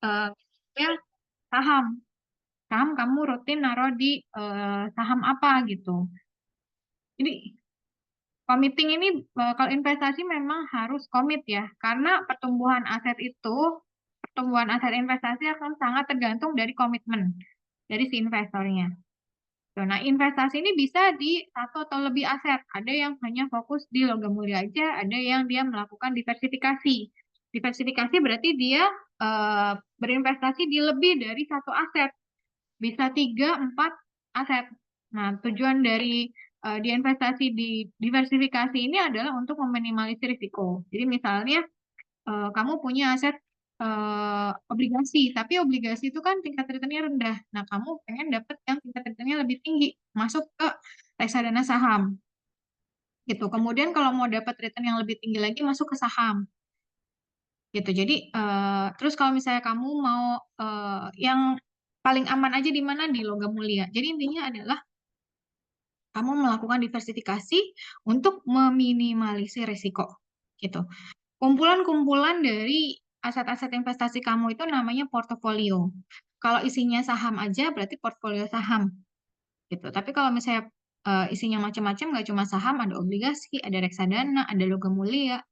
eh, ya saham. Saham kamu rutin naruh di saham apa gitu. Jadi committing ini kalau investasi memang harus komit ya, karena pertumbuhan aset investasi akan sangat tergantung dari komitmen dari si investornya. Tuh, nah, investasi ini bisa di satu atau lebih aset. Ada yang hanya fokus di logam mulia aja, ada yang dia melakukan diversifikasi. Diversifikasi berarti dia berinvestasi di lebih dari satu aset, bisa tiga, empat aset. Nah, tujuan dari dia investasi di diversifikasi ini adalah untuk meminimalisir risiko. Jadi misalnya kamu punya aset obligasi, tapi obligasi itu kan tingkat returnnya rendah. Nah, kamu pengen dapat yang tingkat returnnya lebih tinggi, masuk ke reksadana saham, gitu. Kemudian kalau mau dapat return yang lebih tinggi lagi, masuk ke saham, gitu. Jadi, terus kalau misalnya kamu mau yang paling aman aja di mana? Di logam mulia. Jadi intinya adalah kamu melakukan diversifikasi untuk meminimalisir risiko, gitu. Kumpulan-kumpulan dari aset-aset investasi kamu itu namanya portofolio. Kalau isinya saham aja berarti portfolio saham gitu. Tapi kalau misalnya isinya macam-macam, nggak cuma saham, ada obligasi, ada reksadana, ada logam mulia,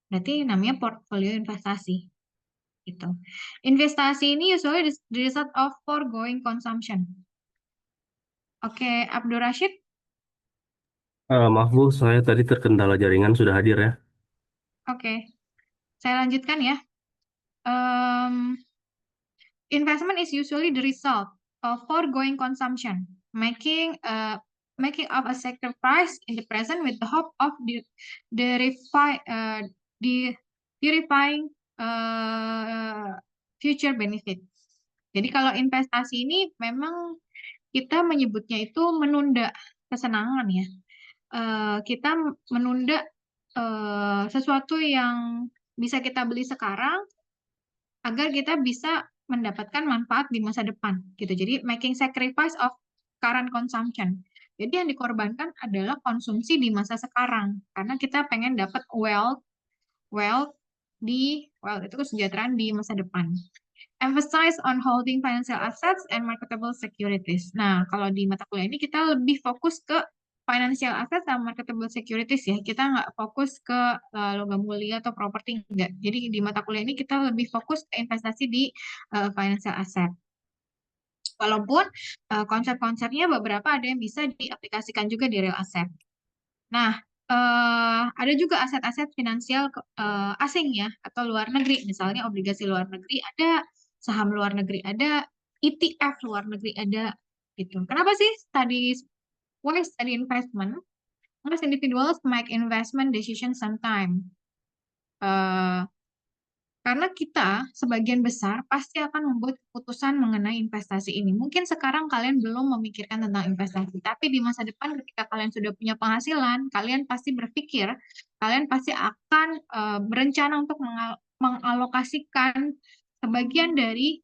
berarti namanya portfolio investasi gitu. Investasi ini usually the result of foregoing consumption. Oke, Abdur Rashid. Maaf Bu, saya tadi terkendala jaringan sudah hadir ya. Oke, saya lanjutkan ya. Em, Investment is usually the result of foregoing consumption, making of a sacrifice in the present with the hope of the deriving future benefit. Jadi kalau investasi ini memang kita menyebutnya itu menunda kesenangan ya. Kita menunda sesuatu yang bisa kita beli sekarang agar kita bisa mendapatkan manfaat di masa depan gitu. Jadi making sacrifice of current consumption. Jadi yang dikorbankan adalah konsumsi di masa sekarang karena kita pengen dapat wealth wealth itu kesejahteraan di masa depan. Emphasize on holding financial assets and marketable securities. Nah, kalau di mata kuliah ini kita lebih fokus ke financial assets dan marketable securities ya. Kita nggak fokus ke logam mulia atau properti, enggak. Jadi di mata kuliah ini kita lebih fokus ke investasi di financial asset. Walaupun konsep-konsepnya beberapa ada yang bisa diaplikasikan juga di real asset. Nah, ada juga aset-aset finansial asing ya atau luar negeri, misalnya obligasi luar negeri ada, saham luar negeri ada, ETF luar negeri ada, gitu. Kenapa sih study investment? Most individuals make investment decision sometime. Eh, karena kita sebagian besar pasti akan membuat keputusan mengenai investasi ini. Mungkin sekarang kalian belum memikirkan tentang investasi, tapi di masa depan ketika kalian sudah punya penghasilan, kalian pasti berpikir, kalian pasti akan berencana untuk mengalokasikan sebagian dari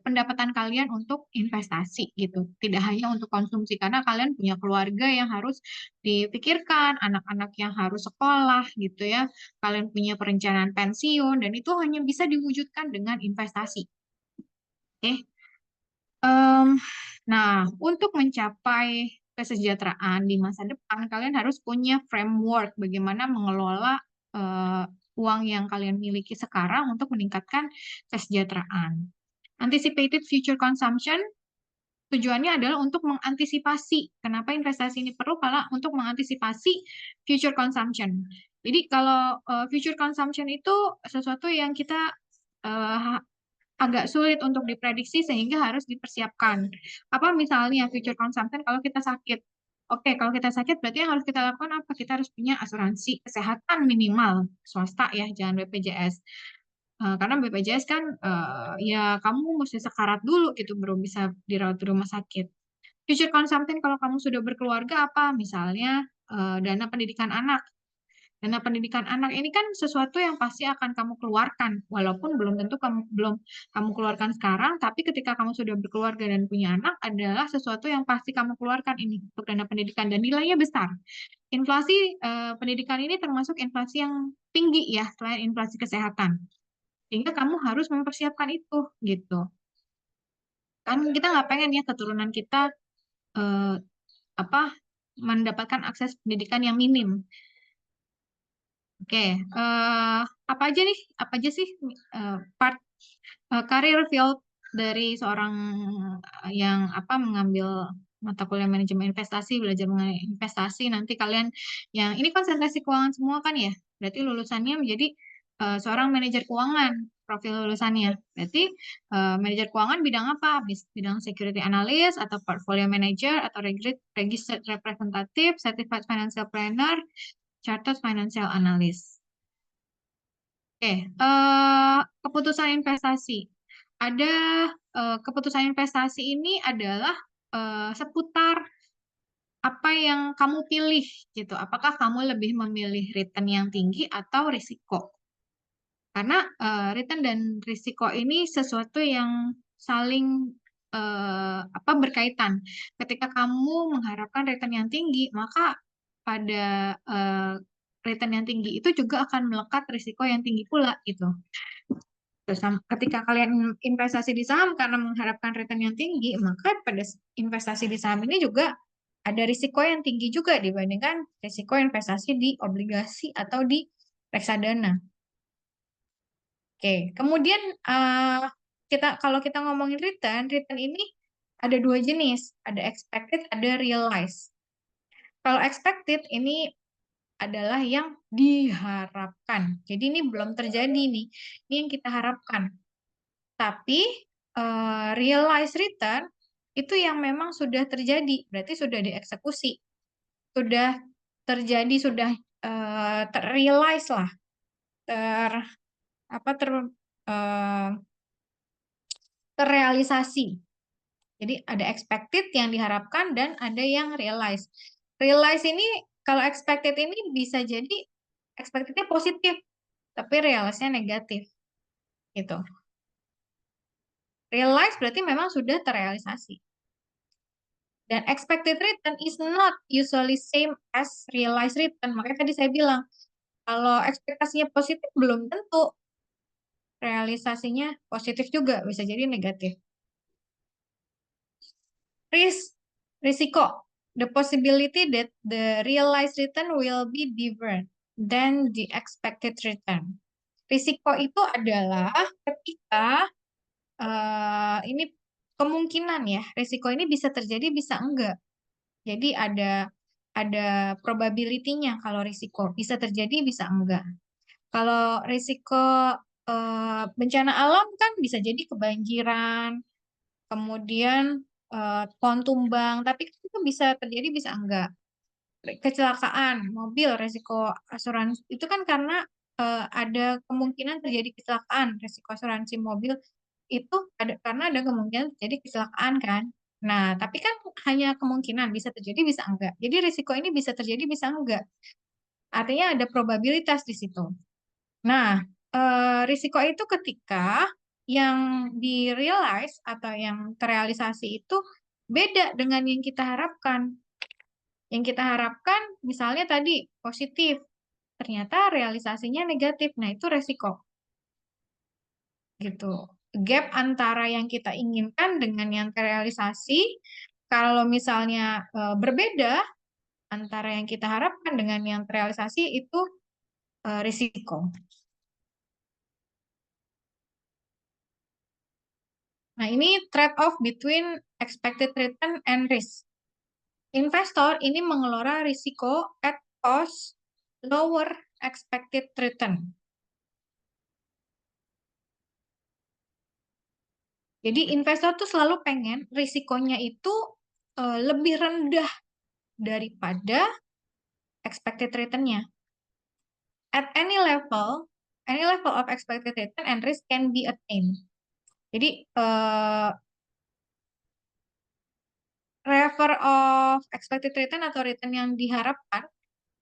pendapatan kalian untuk investasi gitu. Tidak hanya untuk konsumsi karena kalian punya keluarga yang harus dipikirkan, anak-anak yang harus sekolah gitu ya, kalian punya perencanaan pensiun, dan itu hanya bisa diwujudkan dengan investasi. Oke. Em, nah, untuk mencapai kesejahteraan di masa depan, kalian harus punya framework bagaimana mengelola eh, uang yang kalian miliki sekarang untuk meningkatkan kesejahteraan. Anticipated future consumption tujuannya adalah untuk mengantisipasi. Kenapa investasi ini perlu? Kalau untuk mengantisipasi future consumption. Jadi kalau future consumption itu sesuatu yang kita eh, agak sulit untuk diprediksi sehingga harus dipersiapkan. Apa misalnya future consumption kalau kita sakit? Oke, kalau kita sakit berarti yang harus kita lakukan apa? Kita harus punya asuransi kesehatan minimal swasta ya, jangan BPJS. Karena BPJS kan ya kamu mesti sekarat dulu gitu baru bisa dirawat di rumah sakit. Future consumption kalau kamu sudah berkeluarga apa? Misalnya dana pendidikan anak. Dana pendidikan anak ini kan sesuatu yang pasti akan kamu keluarkan, walaupun belum tentu kamu keluarkan sekarang, tapi ketika kamu sudah berkeluarga dan punya anak adalah sesuatu yang pasti kamu keluarkan ini untuk dana pendidikan dan nilainya besar. Inflasi pendidikan ini termasuk inflasi yang tinggi ya, selain inflasi kesehatan. Sehingga kamu harus mempersiapkan itu gitu. Kan kita nggak pengen ya keturunan kita eh, apa mendapatkan akses pendidikan yang minim. Oke, apa aja nih? Apa aja sih part career field dari seorang yang mengambil mata kuliah manajemen investasi, belajar mengenai investasi. Nanti kalian yang ini konsentrasi keuangan semua kan ya? Berarti lulusannya menjadi seorang manajer keuangan, profil lulusannya. Berarti manajer keuangan bidang apa? Bidang security analyst atau portfolio manager atau registered representative, certified financial planner, chartered financial analyst. Oke, keputusan investasi. Ada keputusan investasi ini adalah seputar apa yang kamu pilih gitu. Apakah kamu lebih memilih return yang tinggi atau risiko? Karena return dan risiko ini sesuatu yang saling berkaitan. Ketika kamu mengharapkan return yang tinggi, maka pada return yang tinggi itu juga akan melekat risiko yang tinggi pula gitu. Terus ketika kalian investasi di saham karena mengharapkan return yang tinggi, maka pada investasi di saham ini juga ada risiko yang tinggi juga dibandingkan risiko investasi di obligasi atau di reksadana. Oke, kemudian kalau kita ngomongin return ini ada dua jenis, ada expected, ada realized. Kalau expected ini adalah yang diharapkan. Jadi ini belum terjadi nih, ini yang kita harapkan. Tapi realized return itu yang memang sudah terjadi, berarti sudah dieksekusi, sudah terjadi, sudah terrealize lah, ter apa ter eh, terrealisasi. Jadi ada expected yang diharapkan dan ada yang realize. Realize ini kalau expected ini bisa jadi expectednya positif, tapi realize-nya negatif gitu. Realize berarti memang sudah terrealisasi. Dan expected return is not usually same as realized return. Makanya tadi saya bilang, kalau ekspektasinya positif belum tentu realisasinya positif juga, bisa jadi negatif. Risiko. The possibility that the realized return will be different than the expected return. Risiko itu adalah ketika ini kemungkinan ya, risiko ini bisa terjadi bisa enggak. Jadi ada probability-nya kalau risiko bisa terjadi bisa enggak. Kalau risiko bencana alam kan bisa jadi kebanjiran, kemudian pohon tumbang, tapi itu bisa terjadi bisa enggak. Kecelakaan mobil, risiko asuransi itu kan karena ada kemungkinan terjadi kecelakaan, risiko asuransi mobil itu ada karena ada kemungkinan terjadi kecelakaan kan. Nah, tapi kan hanya kemungkinan bisa terjadi bisa enggak. Jadi risiko ini bisa terjadi bisa enggak. Artinya ada probabilitas di situ. Nah, risiko itu ketika yang di-realize atau yang terrealisasi itu beda dengan yang kita harapkan. Yang kita harapkan misalnya tadi positif, ternyata realisasinya negatif. Nah, itu resiko gitu. Gap antara yang kita inginkan dengan yang terrealisasi, kalau misalnya berbeda antara yang kita harapkan dengan yang terrealisasi itu risiko. Nah, ini trade-off between expected return and risk. Investor ini mengelola risiko at cost lower expected return. Jadi investor tuh selalu pengen risikonya itu lebih rendah daripada expected return-nya. At any level of expected return and risk can be attained. Jadi level of expected return atau return yang diharapkan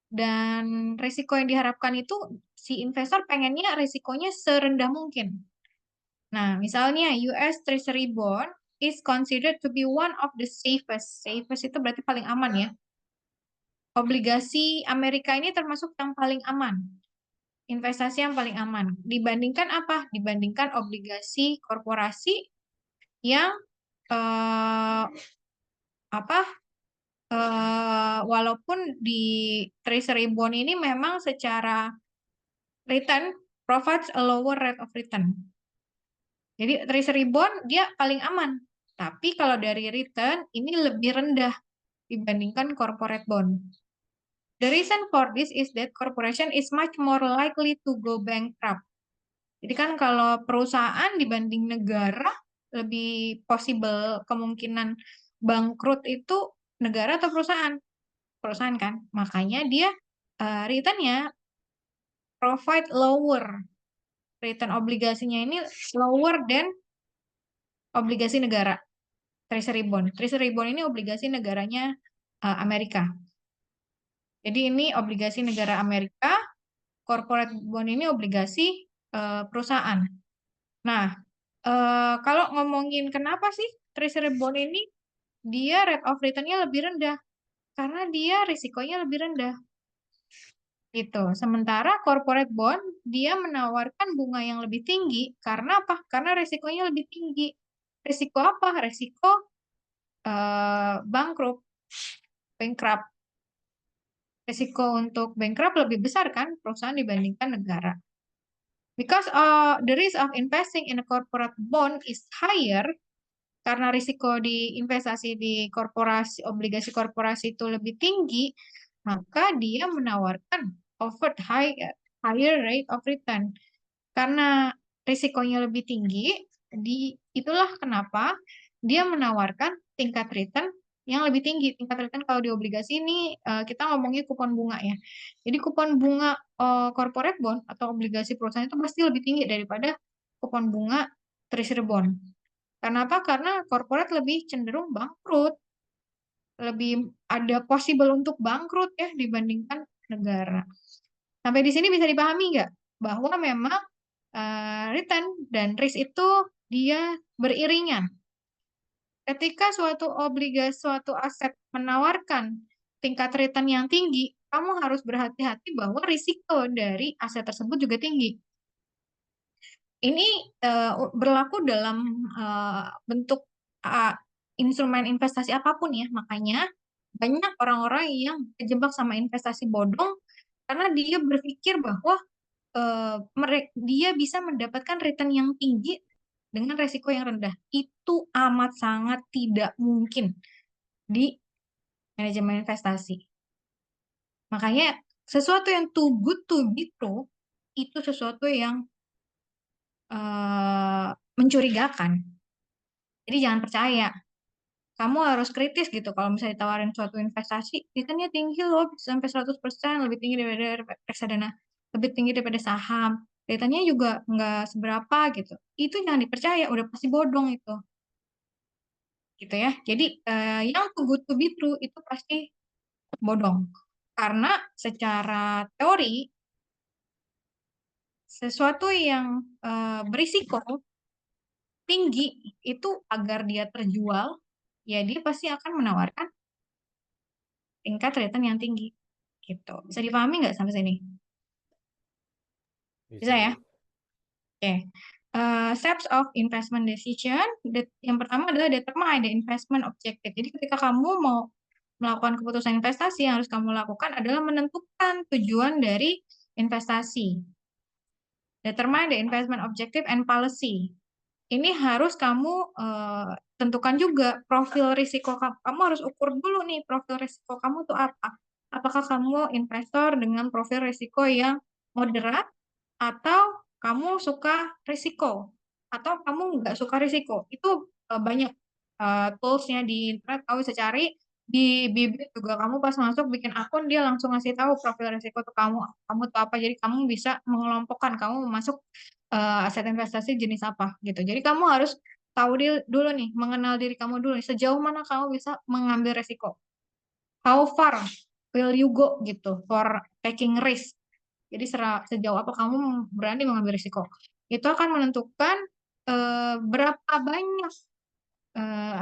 dan risiko yang diharapkan itu si investor pengennya risikonya serendah mungkin. Nah, misalnya US Treasury Bond is considered to be one of the safest. Safest itu berarti paling aman ya. Obligasi Amerika ini termasuk yang paling aman. investasi yang paling aman. Dibandingkan apa? Dibandingkan obligasi korporasi yang eh, apa? Walaupun di treasury bond ini memang secara return provides a lower rate of return. Jadi treasury bond dia paling aman. Tapi kalau dari return ini lebih rendah dibandingkan corporate bond. The reason for this is that corporation is much more likely to go bankrupt. Jadi kan kalau perusahaan dibanding negara lebih possible kemungkinan bangkrut itu negara atau perusahaan? Perusahaan kan. Makanya dia returnnya provide lower. Return obligasinya ini lower than obligasi negara. Treasury bond. Treasury bond ini obligasi negaranya Amerika. Jadi ini obligasi negara Amerika, corporate bond ini obligasi perusahaan. Nah, kalau ngomongin kenapa sih treasury bond ini dia rate of return-nya lebih rendah? Karena dia risikonya lebih rendah. Gitu. Sementara corporate bond dia menawarkan bunga yang lebih tinggi karena apa? Karena risikonya lebih tinggi. Risiko apa? Risiko bangkrut, bankrupt. Risiko untuk bankrupt lebih besar kan perusahaan dibandingkan negara. Because the risk of investing in a corporate bond is higher, karena risiko di investasi di korporasi, obligasi korporasi itu lebih tinggi, maka dia menawarkan offered higher rate of return. Karena risikonya lebih tinggi, itulah kenapa dia menawarkan tingkat return yang lebih tinggi. Tingkat return kalau di obligasi ini kita ngomongnya kupon bunga ya. Jadi kupon bunga corporate bond atau obligasi perusahaan itu pasti lebih tinggi daripada kupon bunga treasury bond. Kenapa? Karena corporate lebih cenderung bangkrut, lebih ada possible untuk bangkrut ya dibandingkan negara. Sampai di sini bisa dipahami nggak? Bahwa memang return dan risk itu dia beriringan. Ketika suatu aset menawarkan tingkat return yang tinggi, kamu harus berhati-hati bahwa risiko dari aset tersebut juga tinggi. Ini berlaku dalam bentuk instrumen investasi apapun ya. Makanya banyak orang-orang yang terjebak sama investasi bodong karena dia berpikir bahwa dia bisa mendapatkan return yang tinggi dengan resiko yang rendah. Itu amat sangat tidak mungkin di manajemen investasi. Makanya sesuatu yang too good to be true itu sesuatu yang mencurigakan. Jadi jangan percaya. Kamu harus kritis gitu kalau misalnya ditawarin suatu investasi, returnnya tinggi loh, bisa sampai 100%, lebih tinggi daripada reksadana, lebih tinggi daripada saham. Returnnya juga nggak seberapa gitu. Itu jangan dipercaya, udah pasti bodong itu. Gitu ya. Jadi yang too good to be true itu pasti bodong. Karena secara teori, sesuatu yang berisiko tinggi itu agar dia terjual, ya dia pasti akan menawarkan tingkat return yang tinggi. Gitu. Bisa dipahami nggak sampai sini? Bisa Bisa, ya? Bu. Oke. Steps of investment decision. Yang pertama adalah determine the investment objective. Jadi ketika kamu mau melakukan keputusan investasi, yang harus kamu lakukan adalah menentukan tujuan dari investasi. Determine the investment objective and policy. Ini harus kamu tentukan juga profil risiko kamu. Kamu harus ukur dulu nih profil risiko kamu tuh apa. Apakah kamu investor dengan profil risiko yang moderat atau kamu suka risiko atau kamu nggak suka risiko. Itu banyak toolsnya di internet, kamu bisa cari di Bibit juga. Kamu pas masuk bikin akun dia langsung ngasih tahu profil risiko tuh kamu tuh apa, jadi kamu bisa mengelompokkan kamu masuk aset investasi jenis apa gitu. Jadi kamu harus tahu dulu nih, mengenal diri kamu dulu nih, sejauh mana kamu bisa mengambil risiko. How far will you go gitu for taking risk. Jadi sejauh apa kamu berani mengambil risiko. Itu akan menentukan berapa banyak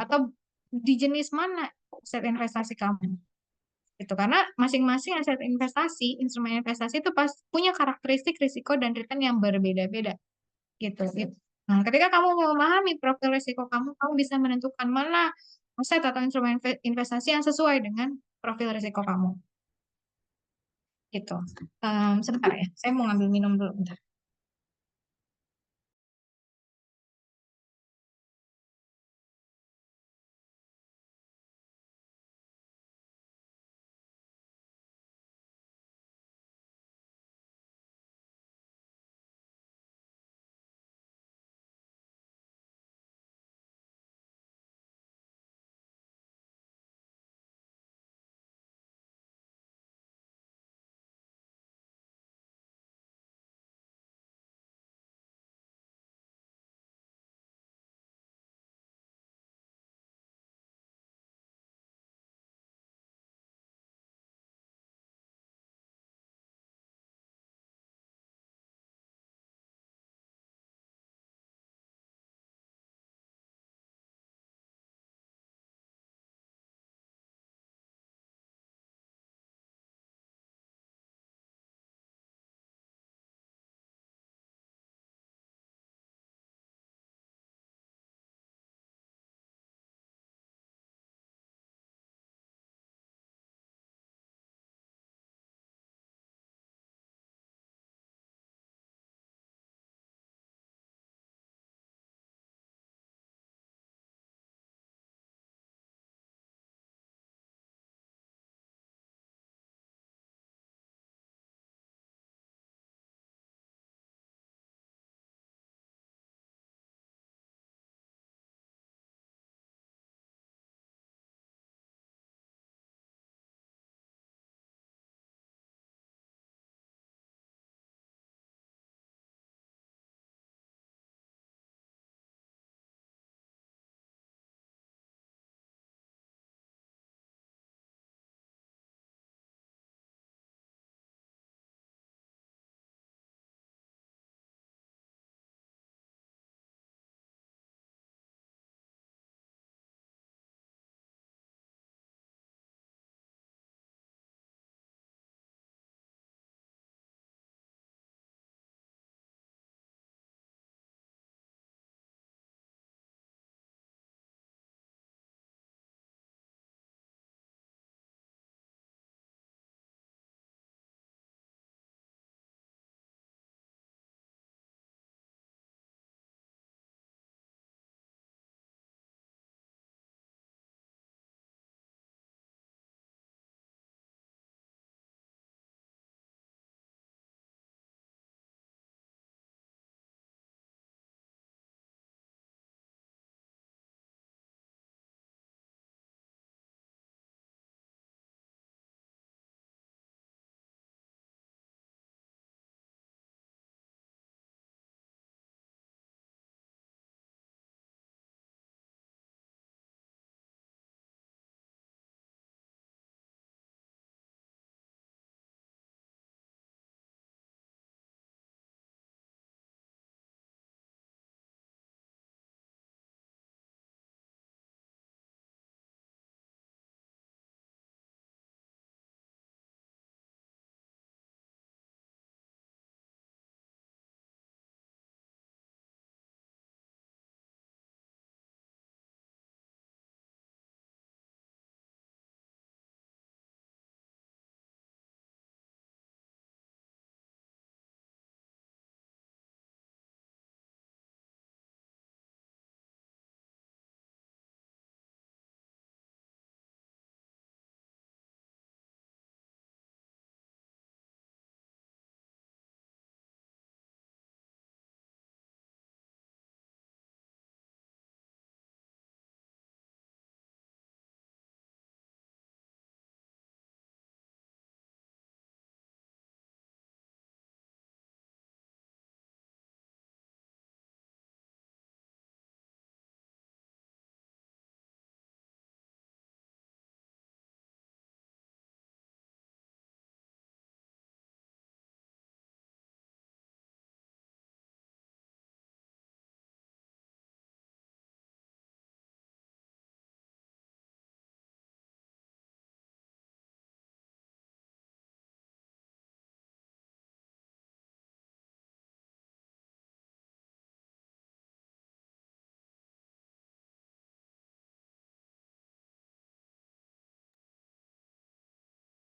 atau di jenis mana aset investasi kamu. Gitu. Karena masing-masing aset investasi, instrumen investasi itu pas punya karakteristik risiko dan return yang berbeda-beda gitu. Gitu. Nah, ketika kamu memahami profil risiko kamu, kamu bisa menentukan mana aset atau instrumen investasi yang sesuai dengan profil risiko kamu. Gitu. Sebentar ya, saya mau ngambil minum dulu. Bentar.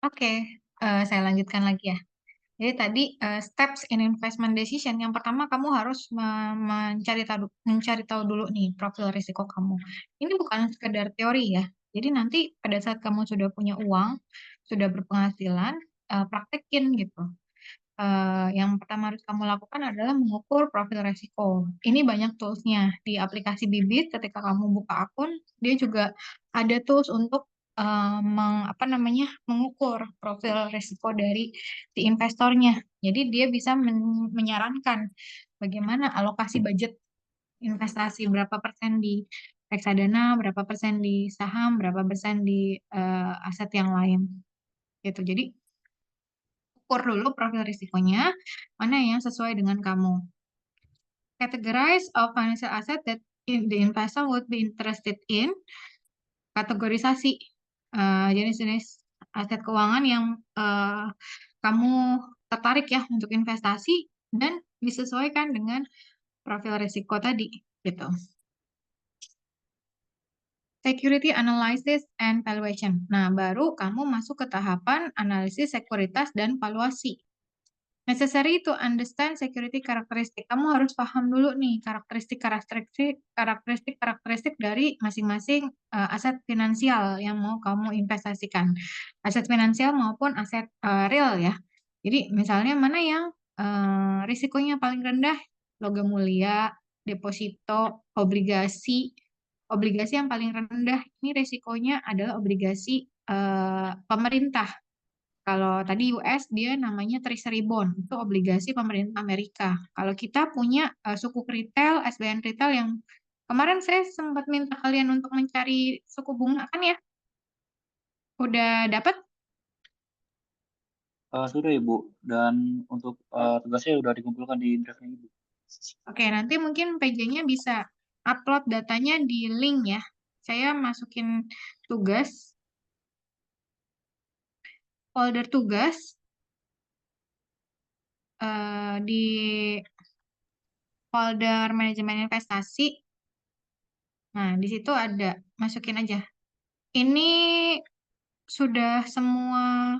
Oke, saya lanjutkan lagi ya. Jadi tadi steps in investment decision yang pertama kamu harus mencari tahu dulu nih profil risiko kamu. Ini bukan sekedar teori ya. Jadi nanti pada saat kamu sudah punya uang, sudah berpenghasilan, praktekin gitu. Yang pertama harus kamu lakukan adalah mengukur profil risiko. Ini banyak toolsnya di aplikasi Bibit. Ketika kamu buka akun, dia juga ada tools untuk apa namanya mengukur profil risiko dari si investornya. Jadi dia bisa menyarankan bagaimana alokasi budget investasi, berapa persen di reksadana, berapa persen di saham, berapa persen di aset yang lain gitu. Jadi ukur dulu profil risikonya, mana yang sesuai dengan kamu. Categorize of financial asset that the investor would be interested in. Kategorisasi jenis-jenis aset keuangan yang kamu tertarik ya untuk investasi dan disesuaikan dengan profil risiko tadi gitu. Security analysis and valuation. Nah, baru kamu masuk ke tahapan analisis sekuritas dan valuasi. Necessary to understand security karakteristik. Kamu harus paham dulu nih karakteristik dari masing-masing aset finansial yang mau kamu investasikan. Aset finansial maupun aset real ya. Jadi misalnya mana yang risikonya paling rendah? Logam mulia, deposito, obligasi. Obligasi yang paling rendah ini risikonya adalah obligasi pemerintah. Kalau tadi US dia namanya Treasury Bond, itu obligasi pemerintah Amerika. Kalau kita punya sukuk retail, SBN retail yang kemarin saya sempat minta kalian untuk mencari suku bunga kan ya? Udah dapat? Sudah Ibu, dan untuk tugasnya sudah dikumpulkan di draftnya Ibu. Oke, nanti mungkin PJ-nya bisa upload datanya di link ya. Saya masukin tugas, folder tugas di folder manajemen investasi. Nah, di situ ada, masukin aja. Ini sudah semua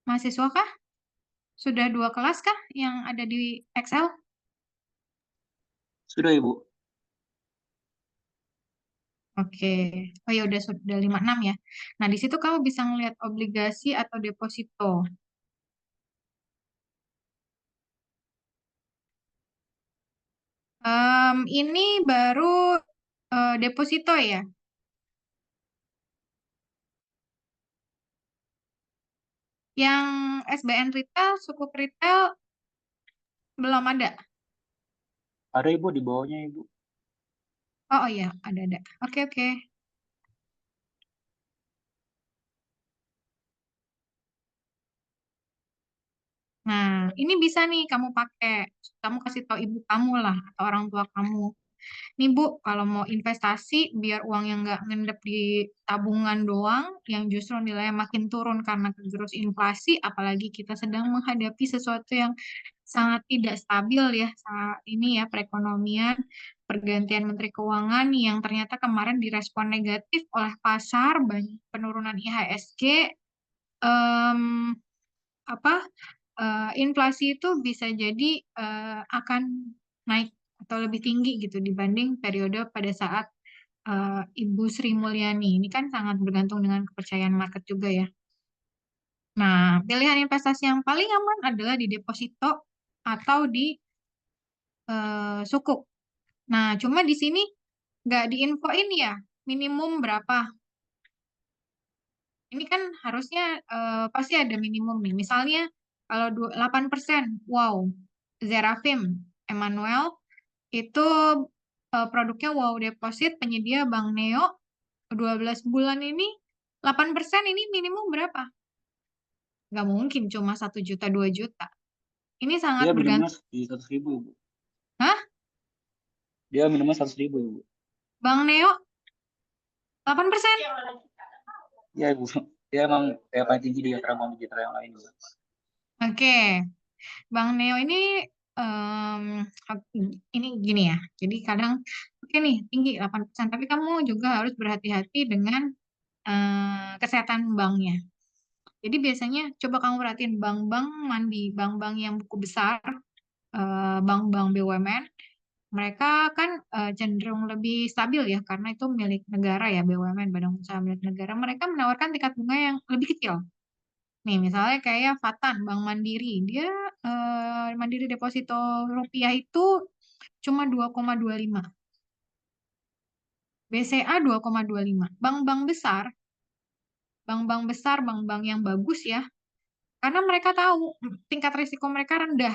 mahasiswa kah? Sudah 2 kelas kah yang ada di Excel? Sudah Ibu. Oke. Oh ya sudah 56 ya. Nah, di situ kamu bisa ngelihat obligasi atau deposito. Ini baru deposito ya. Yang SBN retail, sukuk retail belum ada. Ada Ibu di bawahnya Ibu. Oh iya, ada. Oke, oke. Nah, ini bisa nih kamu pakai. Kamu kasih tahu ibu kamu lah atau orang tua kamu. Nih Bu, kalau mau investasi biar uang yang nggak ngendep di tabungan doang, yang justru nilainya makin turun karena tergerus inflasi, apalagi kita sedang menghadapi sesuatu yang sangat tidak stabil ya saat ini ya perekonomian, pergantian Menteri Keuangan yang ternyata kemarin direspon negatif oleh pasar, banyak penurunan IHSG, em, apa inflasi itu bisa jadi akan naik atau lebih tinggi gitu dibanding periode pada saat Ibu Sri Mulyani. Ini kan sangat bergantung dengan kepercayaan market juga ya. Nah, pilihan investasi yang paling aman adalah di deposito atau di sukuk. Nah, cuma di sini nggak diinfoin ya minimum berapa. Ini kan harusnya pasti ada minimum nih. Misalnya kalau 8%, wow, Zerafim, Emmanuel, itu produknya Wow Deposit, penyedia Bank Neo, 12 bulan ini, 8% ini minimum berapa? Nggak mungkin cuma 1 juta, 2 juta. Ini sangat Dia minimal bergantung. di 100.000 Ibu. Hah? Dia minimal 100.000 Ibu. Bank Neo, 8%? Ya Ibu. Dia emang yang paling tinggi di antara bank digital yang lain Ibu. Oke. Bang Neo em, ini gini ya. Jadi kadang oke nih tinggi 8%, tapi kamu juga harus berhati-hati dengan kesehatan banknya. Jadi biasanya coba kamu perhatiin bank-bank bank-bank yang buku besar, bank-bank BUMN, mereka kan cenderung lebih stabil ya karena itu milik negara ya, BUMN, Badan Usaha Milik Negara. Mereka menawarkan tingkat bunga yang lebih kecil. Nih misalnya kayak Fatan, Bank Mandiri, dia Mandiri Deposito Rupiah itu cuma 2,25. BCA 2,25. Bank-bank besar, bank-bank yang bagus ya, karena mereka tahu tingkat risiko mereka rendah.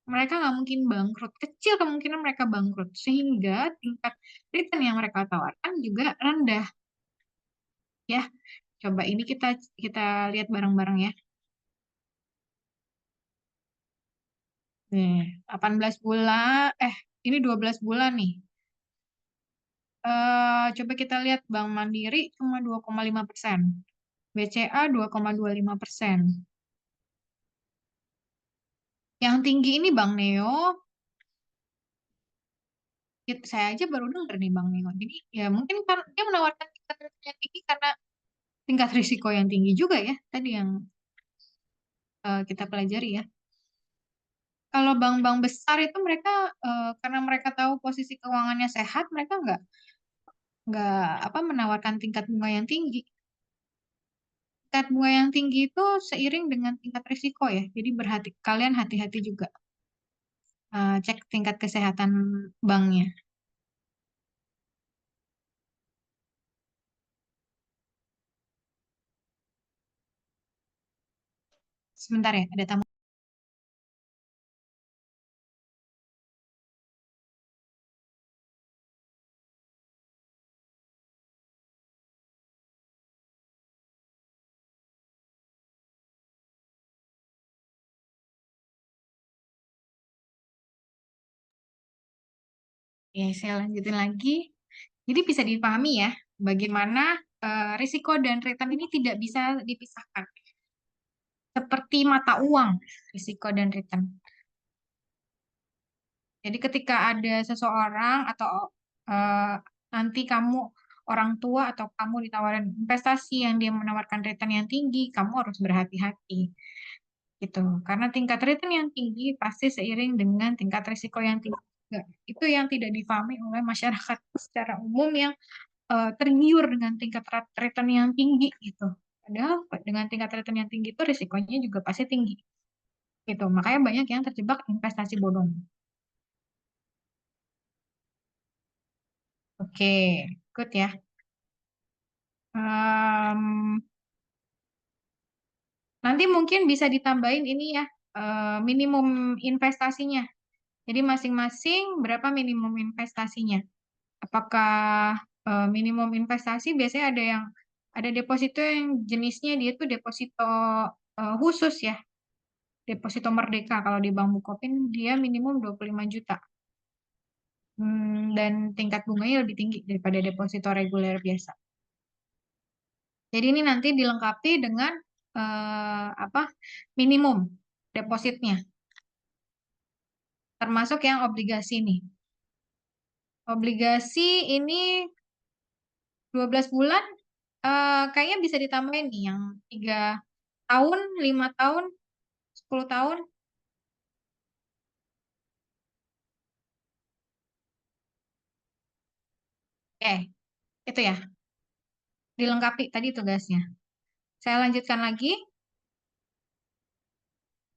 Mereka nggak mungkin bangkrut. Kecil kemungkinan mereka bangkrut. Sehingga tingkat return yang mereka tawarkan juga rendah. Ya, coba ini kita kita lihat bareng-bareng ya. Nih, 18 bulan, ini 12 bulan nih. Coba kita lihat Bank Mandiri cuma 2,5%. BCA 2,25%. Yang tinggi ini Bank Neo, saya aja baru dengar nih Bank Neo. Jadi ya mungkin kan dia menawarkan tingkat risiko yang tinggi karena tingkat risiko yang tinggi juga ya. Tadi yang kita pelajari ya. Kalau bank-bank besar itu mereka karena mereka tahu posisi keuangannya sehat, mereka nggak apa menawarkan tingkat bunga yang tinggi. Tingkat bunga yang tinggi itu seiring dengan tingkat risiko ya. Jadi kalian hati-hati juga cek tingkat kesehatan banknya. Sebentar ya, ada tamu. Ya, saya lanjutin lagi. Jadi bisa dipahami ya, bagaimana risiko dan return ini tidak bisa dipisahkan. Seperti mata uang, risiko dan return. Jadi ketika ada seseorang atau eh, nanti kamu orang tua atau kamu ditawarin investasi yang dia menawarkan return yang tinggi, kamu harus berhati-hati gitu. Karena tingkat return yang tinggi pasti seiring dengan tingkat risiko yang tinggi juga. Itu yang tidak difahami oleh masyarakat secara umum yang tergiur dengan tingkat return yang tinggi gitu. Padahal dengan tingkat return yang tinggi itu risikonya juga pasti tinggi gitu. Makanya banyak yang terjebak investasi bodong. Oke, good ya. Em, Nanti mungkin bisa ditambahin ini ya, minimum investasinya. Jadi masing-masing berapa minimum investasinya? Apakah minimum investasi biasanya ada deposito yang jenisnya dia tuh deposito khusus ya, deposito Merdeka. Kalau di Bank Bukopin dia minimum 25 juta. Dan tingkat bunganya lebih tinggi daripada deposito reguler biasa. Jadi ini nanti dilengkapi dengan apa minimum depositnya, termasuk yang obligasi nih. Obligasi ini 12 bulan, kayaknya bisa ditambahin nih yang 3 tahun, 5 tahun, 10 tahun. Itu ya, dilengkapi tadi tugasnya. Saya lanjutkan lagi.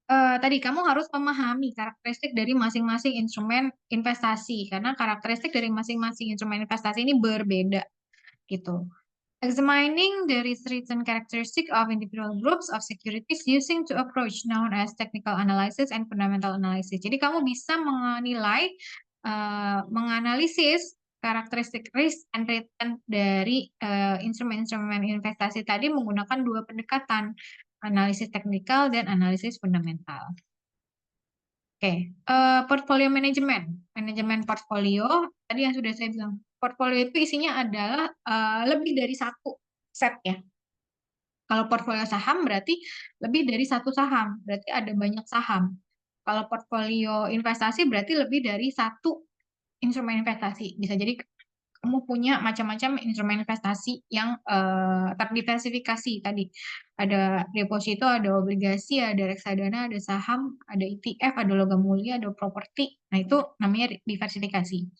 Tadi kamu harus memahami karakteristik dari masing-masing instrumen investasi karena karakteristik dari masing-masing instrumen investasi ini berbeda gitu. Examining the written characteristic of individual groups of securities using to approach known as technical analysis and fundamental analysis. Jadi kamu bisa menilai, menganalisis karakteristik risk and return dari instrumen-instrumen investasi tadi menggunakan dua pendekatan, analisis teknikal dan analisis fundamental. Oke, portfolio manajemen, manajemen portfolio. Tadi yang sudah saya bilang, portfolio itu isinya adalah lebih dari satu set ya. Kalau portfolio saham berarti lebih dari satu saham, berarti ada banyak saham. Kalau portfolio investasi berarti lebih dari satu instrumen investasi. Bisa jadi kamu punya macam-macam instrumen investasi yang terdiversifikasi tadi. Ada deposito, ada obligasi, ada reksadana, ada saham, ada ETF, ada logam mulia, ada properti. Nah, itu namanya diversifikasi.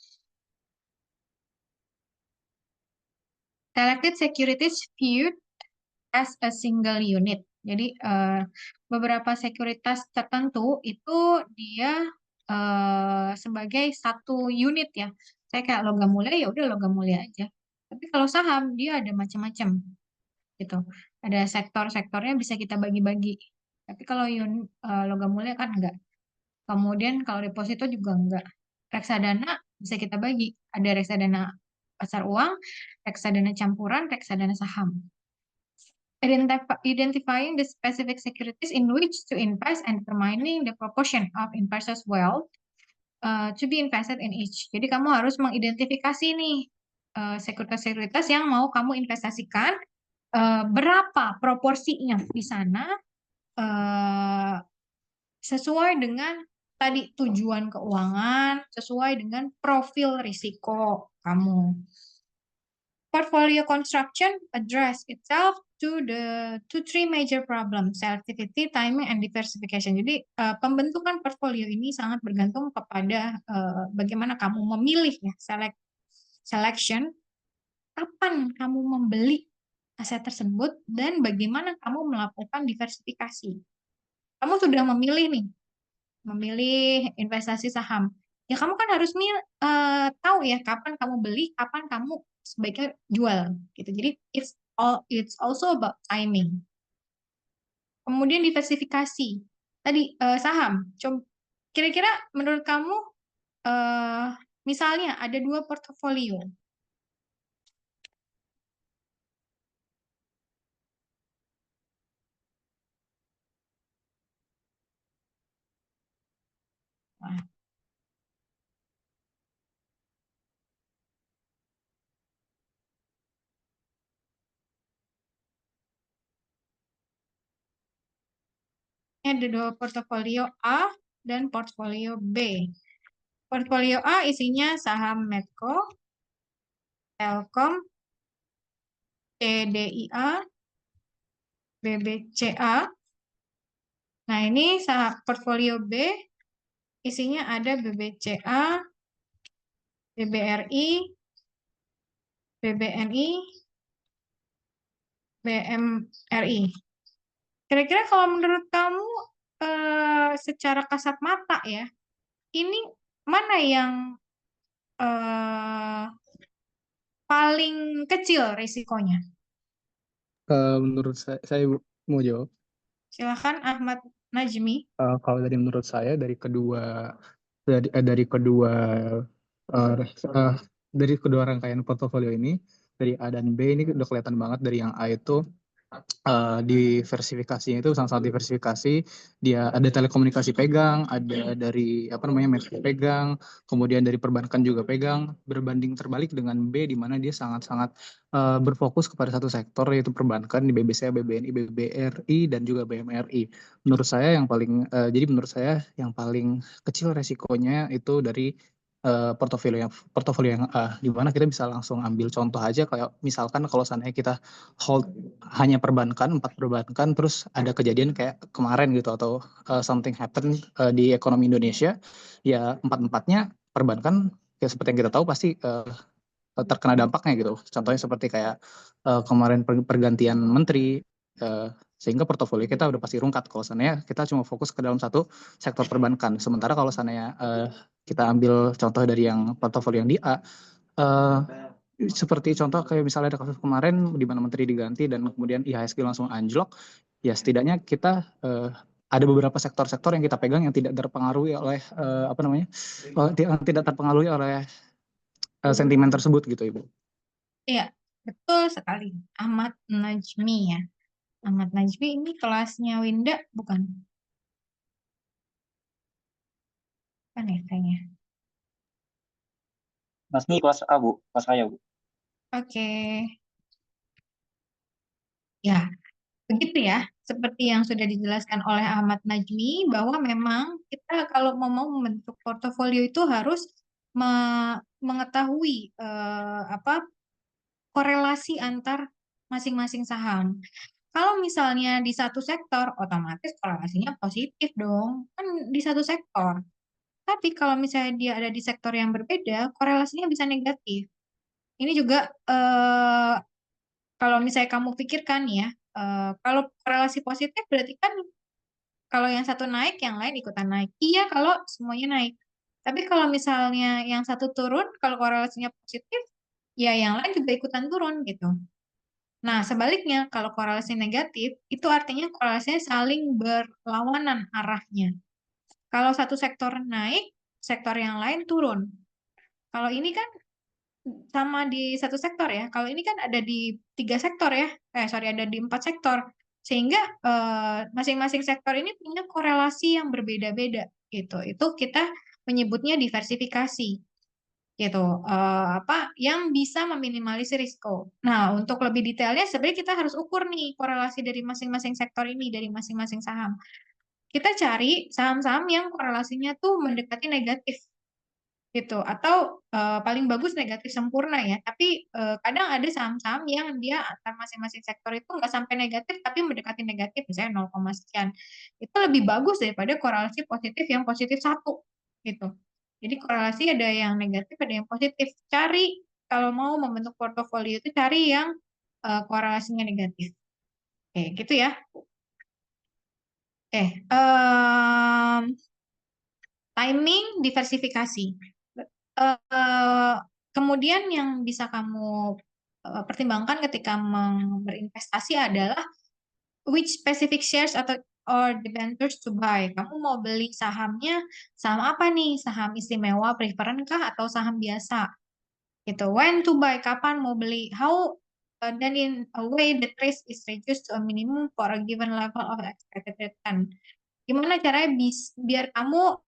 Selected securities viewed as a single unit. Jadi beberapa sekuritas tertentu itu dia sebagai satu unit ya. Saya kayak logam mulia ya udah logam mulia aja. Tapi kalau saham dia ada macam-macam gitu. Ada sektor-sektornya bisa kita bagi-bagi. Tapi kalau logam mulia kan enggak. Kemudian kalau deposito juga enggak. Reksadana bisa kita bagi. Ada reksadana pasar uang, reksadana campuran, reksadana saham. Identifying the specific securities in which to invest and determining the proportion of investors' wealth to be invested in each. Jadi kamu harus mengidentifikasi nih sekuritas-sekuritas yang mau kamu investasikan, berapa proporsinya di sana sesuai dengan tadi tujuan keuangan, sesuai dengan profil risiko kamu. Portfolio construction address itself to the three major problems: selectivity, timing, and diversification. Jadi pembentukan portfolio ini sangat bergantung kepada bagaimana kamu memilih ya, selection, kapan kamu membeli aset tersebut dan bagaimana kamu melakukan diversifikasi. Kamu sudah memilih investasi saham. Ya kamu kan harus tahu ya kapan kamu beli, kapan kamu sebaiknya jual gitu. Jadi it's also about timing. Kemudian diversifikasi. Tadi saham. Kira-kira menurut kamu misalnya ada 2 portofolio. Nah, ini ada 2 portofolio A dan portofolio B. Portofolio A isinya saham Medco, Telkom, CDIA, BBCA. Nah, ini saham portofolio B isinya ada BBCA, BBRI, BBNI, BMRI. Kira-kira kalau menurut kamu secara kasat mata ya, ini mana yang paling kecil risikonya? Menurut saya mau jawab. Silahkan Ahmad Najmi. Kalau menurut saya dari kedua rangkaian portofolio ini, dari A dan B ini udah kelihatan banget. Dari yang A itu diversifikasinya itu sangat-sangat diversifikasi. Dia ada telekomunikasi pegang, ada dari medsos pegang, kemudian dari perbankan juga pegang. Berbanding terbalik dengan B, di mana dia sangat-sangat berfokus kepada satu sektor, yaitu perbankan di BBCA, BBNI, BBRI, dan juga BMRI. Menurut saya yang paling kecil resikonya itu dari portofolio yang A, di mana kita bisa langsung ambil contoh aja, kayak misalkan kalau seandainya kita hold hanya 4 perbankan, terus ada kejadian kayak kemarin gitu, atau something happen di ekonomi Indonesia, ya 4-4-nya perbankan ya seperti yang kita tahu pasti terkena dampaknya gitu. Contohnya seperti kayak kemarin pergantian menteri, sehingga portofolio kita udah pasti rungkat kalau seandainya kita cuma fokus ke dalam satu sektor perbankan. Sementara kalau seandainya kita ambil contoh dari yang portofolio yang di A, seperti contoh kayak misalnya ada kasus kemarin di mana menteri diganti dan kemudian IHSG langsung anjlok, ya setidaknya kita ada beberapa sektor-sektor yang kita pegang yang tidak terpengaruhi oleh sentimen tersebut gitu, Ibu. Iya, betul sekali. Ahmad Najmi ya. Ahmad Najmi ini kelasnya Winda bukan? Kan ya kayaknya. Mas ini kelas A, Bu. Kelas saya, Bu. Oke. Ya, begitu ya. Seperti yang sudah dijelaskan oleh Ahmad Najmi, bahwa memang kita kalau mau membentuk portofolio itu harus mengetahui korelasi antar masing-masing saham. Kalau misalnya di satu sektor, otomatis korelasinya positif dong, kan di satu sektor. Tapi kalau misalnya dia ada di sektor yang berbeda, korelasinya bisa negatif. Ini juga kalau misalnya kamu pikirkan ya, kalau korelasi positif berarti kan kalau yang satu naik, yang lain ikutan naik. Iya, kalau semuanya naik. Tapi kalau misalnya yang satu turun, kalau korelasinya positif, ya yang lain juga ikutan turun gitu. Nah, sebaliknya, kalau korelasi negatif, itu artinya korelasinya saling berlawanan arahnya. Kalau satu sektor naik, sektor yang lain turun. Kalau ini kan sama di satu sektor ya. Kalau ini kan ada di 3 sektor ya. Sorry, ada di 4 sektor. Sehingga masing-masing sektor ini punya korelasi yang berbeda-beda gitu. Itu kita menyebutnya diversifikasi gitu. Apa yang bisa meminimalisir risiko. Nah, untuk lebih detailnya sebenarnya kita harus ukur nih korelasi dari masing-masing sektor ini dari masing-masing saham. Kita cari saham-saham yang korelasinya tuh mendekati negatif gitu atau paling bagus negatif sempurna ya, tapi kadang ada saham-saham yang dia antar masing-masing sektor itu nggak sampai negatif tapi mendekati negatif misalnya 0, sekian, itu lebih bagus daripada korelasi positif yang positif satu gitu. Jadi korelasi ada yang negatif ada yang positif. Cari kalau mau membentuk portofolio itu cari yang korelasinya negatif. Oke gitu ya. Timing diversifikasi. Eh, Kemudian yang bisa kamu pertimbangkan ketika berinvestasi adalah which specific shares atau or debentures to buy. Kamu mau beli sahamnya, saham apa nih? Saham istimewa, preferred kah atau saham biasa? Gitu. When to buy, kapan mau beli? How then in a way the risk is reduced to a minimum for a given level of expected return. Gimana caranya biar kamu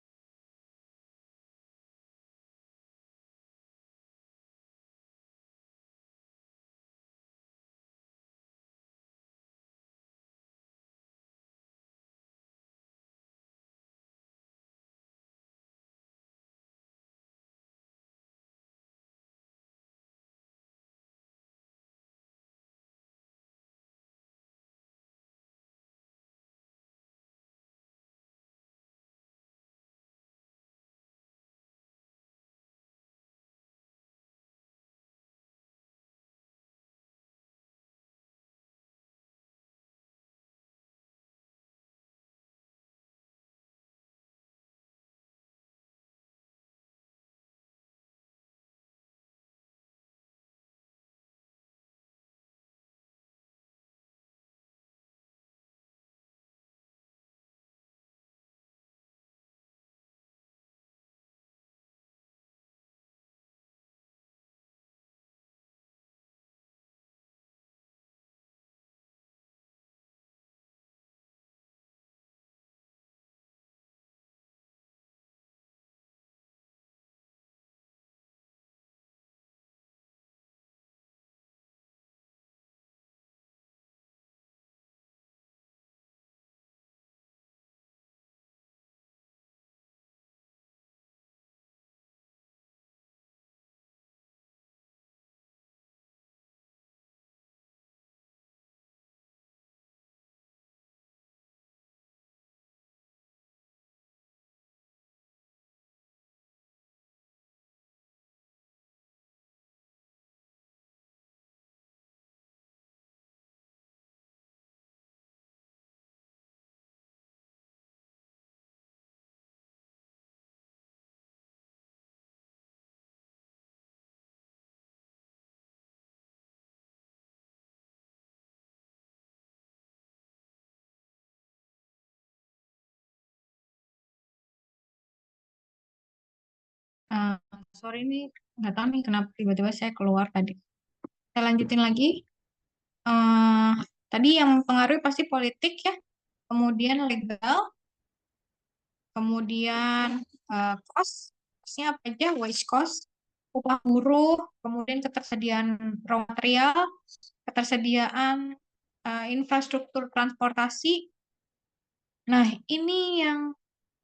eh, sorry nih nggak tahu nih kenapa tiba-tiba saya keluar tadi. Saya lanjutin lagi. eh Tadi yang mempengaruhi pasti politik ya, kemudian legal, kemudian costnya apa aja, wage cost, upah buruh, kemudian ketersediaan raw material, ketersediaan infrastruktur transportasi. Nah, ini yang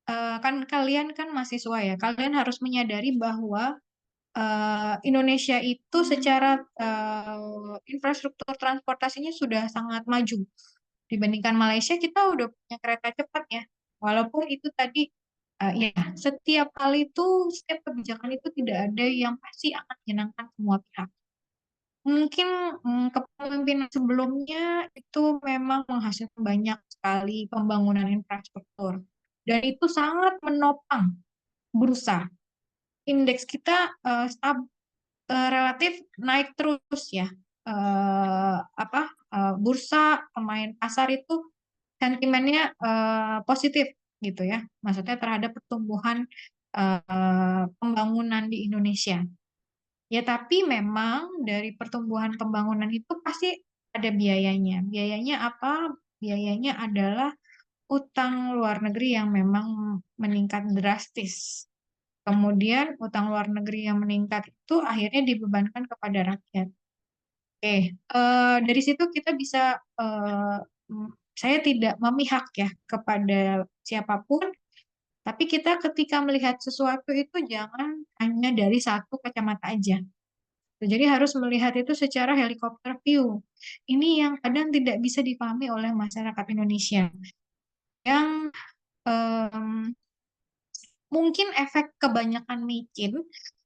kan kalian kan mahasiswa ya, kalian harus menyadari bahwa Indonesia itu secara infrastruktur transportasinya sudah sangat maju. Dibandingkan Malaysia, kita udah punya kereta cepat ya. Walaupun itu tadi, ya setiap kali itu, setiap kebijakan itu tidak ada yang pasti akan menyenangkan semua pihak. Mungkin kepemimpinan sebelumnya itu memang menghasilkan banyak sekali pembangunan infrastruktur. Dan itu sangat menopang bursa. Indeks kita relatif naik terus ya. Bursa pemain pasar itu sentimennya positif gitu ya. Maksudnya terhadap pertumbuhan pembangunan di Indonesia. Ya, tapi memang dari pertumbuhan pembangunan itu pasti ada biayanya. Biayanya apa? Biayanya adalah utang luar negeri yang memang meningkat drastis. Kemudian utang luar negeri yang meningkat itu akhirnya dibebankan kepada rakyat. Oke, dari situ kita bisa, saya tidak memihak ya kepada siapapun, tapi kita ketika melihat sesuatu itu jangan hanya dari satu kacamata aja. Jadi harus melihat itu secara helikopter view. Ini yang kadang tidak bisa dipahami oleh masyarakat Indonesia. Yang mungkin efek kebanyakan micin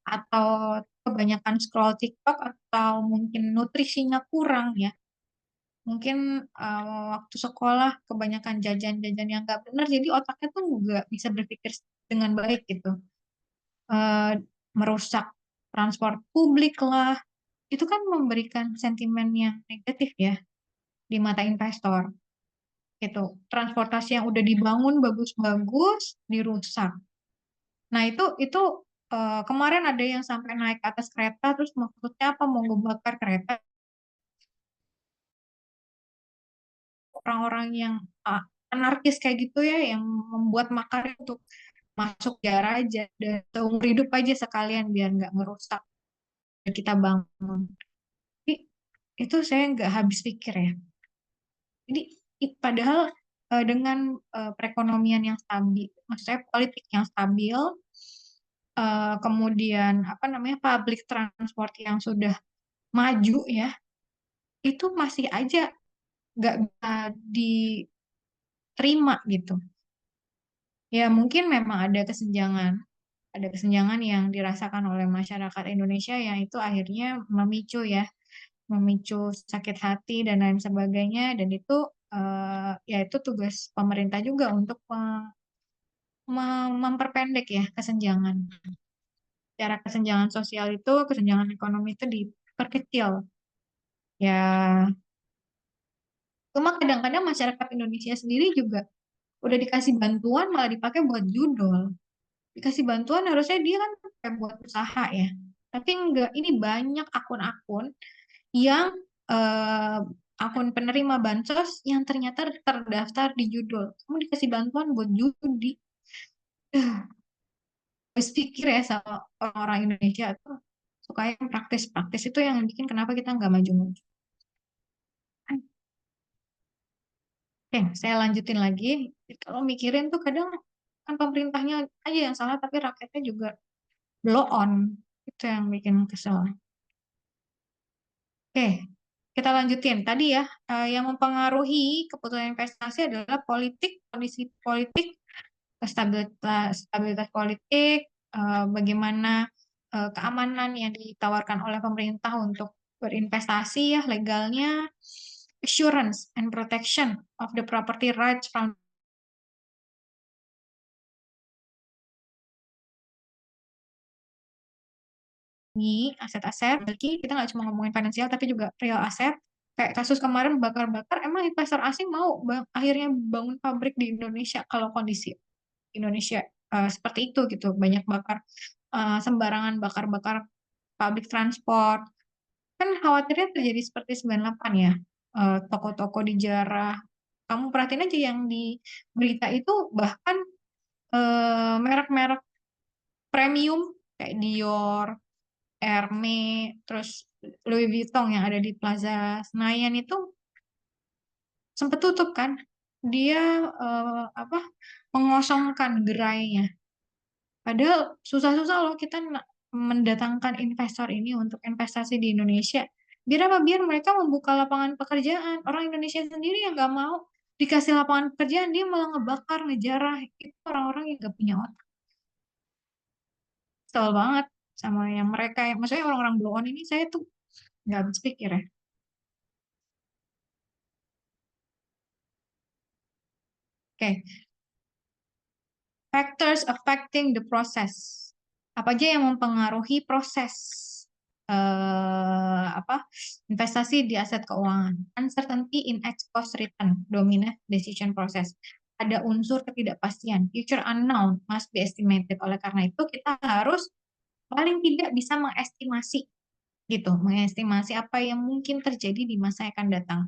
atau kebanyakan scroll TikTok atau mungkin nutrisinya kurang ya. Mungkin waktu sekolah kebanyakan jajan-jajan yang nggak benar, jadi otaknya tuh nggak bisa berpikir dengan baik gitu. Eh, Merusak transport publik lah, itu kan memberikan sentimen yang negatif ya di mata investor. Gitu. Transportasi yang udah dibangun bagus-bagus dirusak. Nah, itu kemarin ada yang sampai naik ke atas kereta, terus maksudnya apa, mau ngebakar kereta. Orang-orang yang anarkis kayak gitu ya, yang membuat makar untuk masuk penjara aja, dan seumur hidup aja sekalian biar nggak ngerusak yang kita bangun. Tapi itu saya nggak habis pikir ya. Jadi padahal dengan perekonomian yang stabil, maksudnya politik yang stabil, kemudian apa namanya public transport yang sudah maju ya, itu masih aja nggak bisa diterima gitu. Ya mungkin memang ada kesenjangan yang dirasakan oleh masyarakat Indonesia yang itu akhirnya memicu sakit hati dan lain sebagainya, dan itu ya itu tugas pemerintah juga untuk memperpendek ya kesenjangan. Cara kesenjangan sosial itu, kesenjangan ekonomi itu diperkecil. Ya, cuma kadang-kadang masyarakat Indonesia sendiri juga udah dikasih bantuan malah dipakai buat judol. Dikasih bantuan harusnya dia kan pakai buat usaha ya. Tapi enggak, ini banyak akun-akun yang eh, akun penerima bansos yang ternyata terdaftar di judol. Kamu dikasih bantuan buat judi. Habis pikir ya sama orang-orang Indonesia tuh suka yang praktis-praktis, itu yang bikin kenapa kita nggak maju-maju. Oke, saya lanjutin lagi. Kalau mikirin tuh kadang kan pemerintahnya aja yang salah, tapi rakyatnya juga blow on. Itu yang bikin kesel. Oke, kita lanjutin. Tadi ya, yang mempengaruhi keputusan investasi adalah politik, kondisi politik, stabilitas politik, bagaimana keamanan yang ditawarkan oleh pemerintah untuk berinvestasi ya, legalnya, assurance and protection of the property rights from aset-aset. Jadi kita nggak cuma ngomongin finansial tapi juga real aset. Kayak kasus kemarin bakar-bakar, emang investor asing mau akhirnya bangun pabrik di Indonesia kalau kondisi Indonesia seperti itu gitu, banyak bakar sembarangan bakar-bakar public transport. Kan khawatirnya terjadi seperti 98 ya, toko-toko dijarah. Kamu perhatiin aja yang di berita itu, bahkan merek-merek premium kayak Dior, Hermes, terus Louis Vuitton yang ada di Plaza Senayan itu sempat tutup kan. Dia apa mengosongkan gerainya. Padahal susah-susah loh kita mendatangkan investor ini untuk investasi di Indonesia. Biar apa? Biar mereka membuka lapangan pekerjaan. Orang Indonesia sendiri yang nggak mau dikasih lapangan pekerjaan, dia malah ngebakar, ngejarah. Itu orang-orang yang nggak punya otak. Kesel banget sama yang mereka, maksudnya orang-orang blow on ini saya tuh nggak habis pikir ya. Oke, factors affecting the process. Apa aja yang mempengaruhi proses investasi di aset keuangan? Uncertainty in ex post return dominate decision process. Ada unsur ketidakpastian. Future unknown must be estimated. Oleh karena itu kita harus paling tidak bisa mengestimasi gitu, mengestimasi apa yang mungkin terjadi di masa yang akan datang.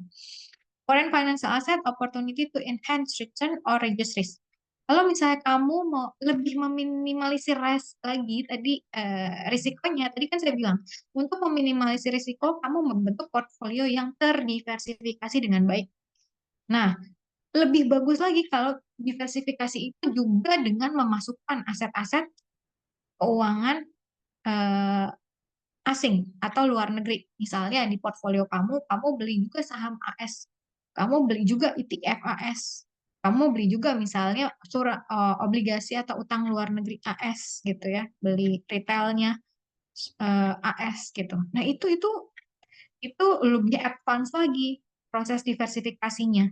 Foreign financial asset opportunity to enhance return or reduce risk. Kalau misalnya kamu mau lebih meminimalisir lagi tadi risikonya, tadi kan saya bilang untuk meminimalisir risiko kamu membentuk portfolio yang terdiversifikasi dengan baik. Nah, lebih bagus lagi kalau diversifikasi itu juga dengan memasukkan aset-aset keuangan asing atau luar negeri. Misalnya di portfolio kamu, kamu beli juga saham AS, kamu beli juga ETF AS, kamu beli juga misalnya surat obligasi atau utang luar negeri AS gitu ya, beli retailnya AS gitu. Nah itu lebih advance lagi proses diversifikasinya.